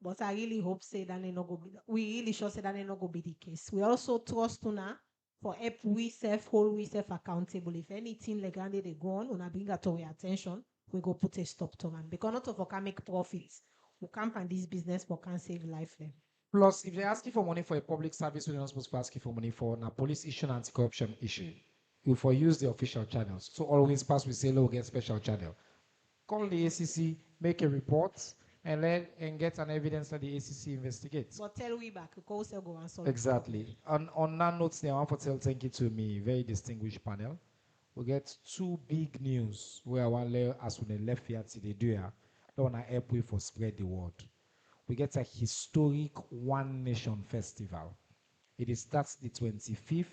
But I really hope say that they not go we really sure say that they not go be the case. We also trust Una for help hold we self accountable. If anything like they go on, Una bring that to our attention, we go put a stop to them. Because not of us can make profits. We can't find this business but can save life them. Plus, if they're asking for money for a public service, we're not supposed to ask you for money for a police issue and anti-corruption issue. You for use the official channels. So always pass we say, get special channel. Call the ACC, make a report, and get an evidence that the ACC investigates. But tell we back, go and solve. Exactly. On that note, I want to tell thank you to me, very distinguished panel. We get two big news where I want to as we left here today, don't want to help you for spread the word. We get a historic One Nation Festival. It starts the 25th,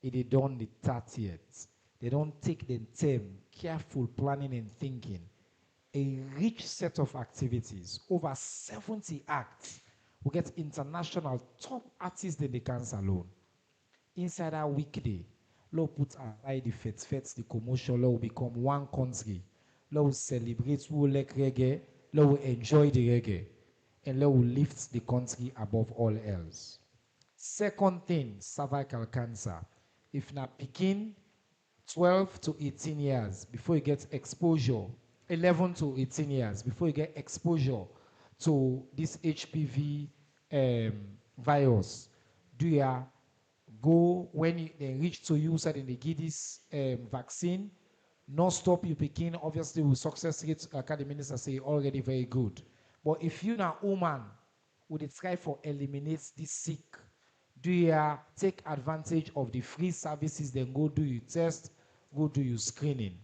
it is done the 30th. They don't take the time, careful planning and thinking. A rich set of activities, over 70 acts. We get international top artists in the cancer alone. Inside our weekday, Lord put aside the fets, the commotion, Lord will become one country. Lord will celebrate, we will like reggae, Lord will enjoy the reggae, and Lord will lift the country above all else. Second thing, cervical cancer. If not picking 12 to 18 years before you get exposure, 11 to 18 years before you get exposure to this HPV virus, do you go when they reach to you said in the give this vaccine, not stop you picking, obviously with success rate, academy minister say already very good. But if you're not woman, would it try for eliminate this sick? Do you take advantage of the free services, then go do your test, go do your screening?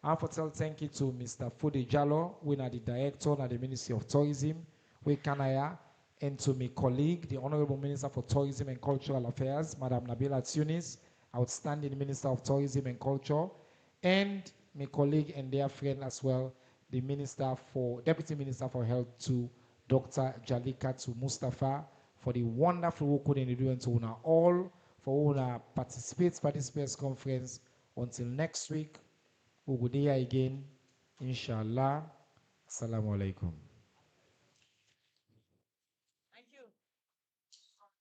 I want to tell thank you to Mr. Fode Jallow, who is the director at the Ministry of Tourism, with Kanaya, and to my colleague, the Honorable Minister for Tourism and Cultural Affairs, Madam Nabila Tunis, outstanding Minister of Tourism and Culture, and my colleague and dear friend as well, the Deputy Minister for Health to Dr. Jalikatu Mustafa, for the wonderful work they do and to una all, for una participants conference. Until next week, we will be here again, inshallah. Assalamu alaikum.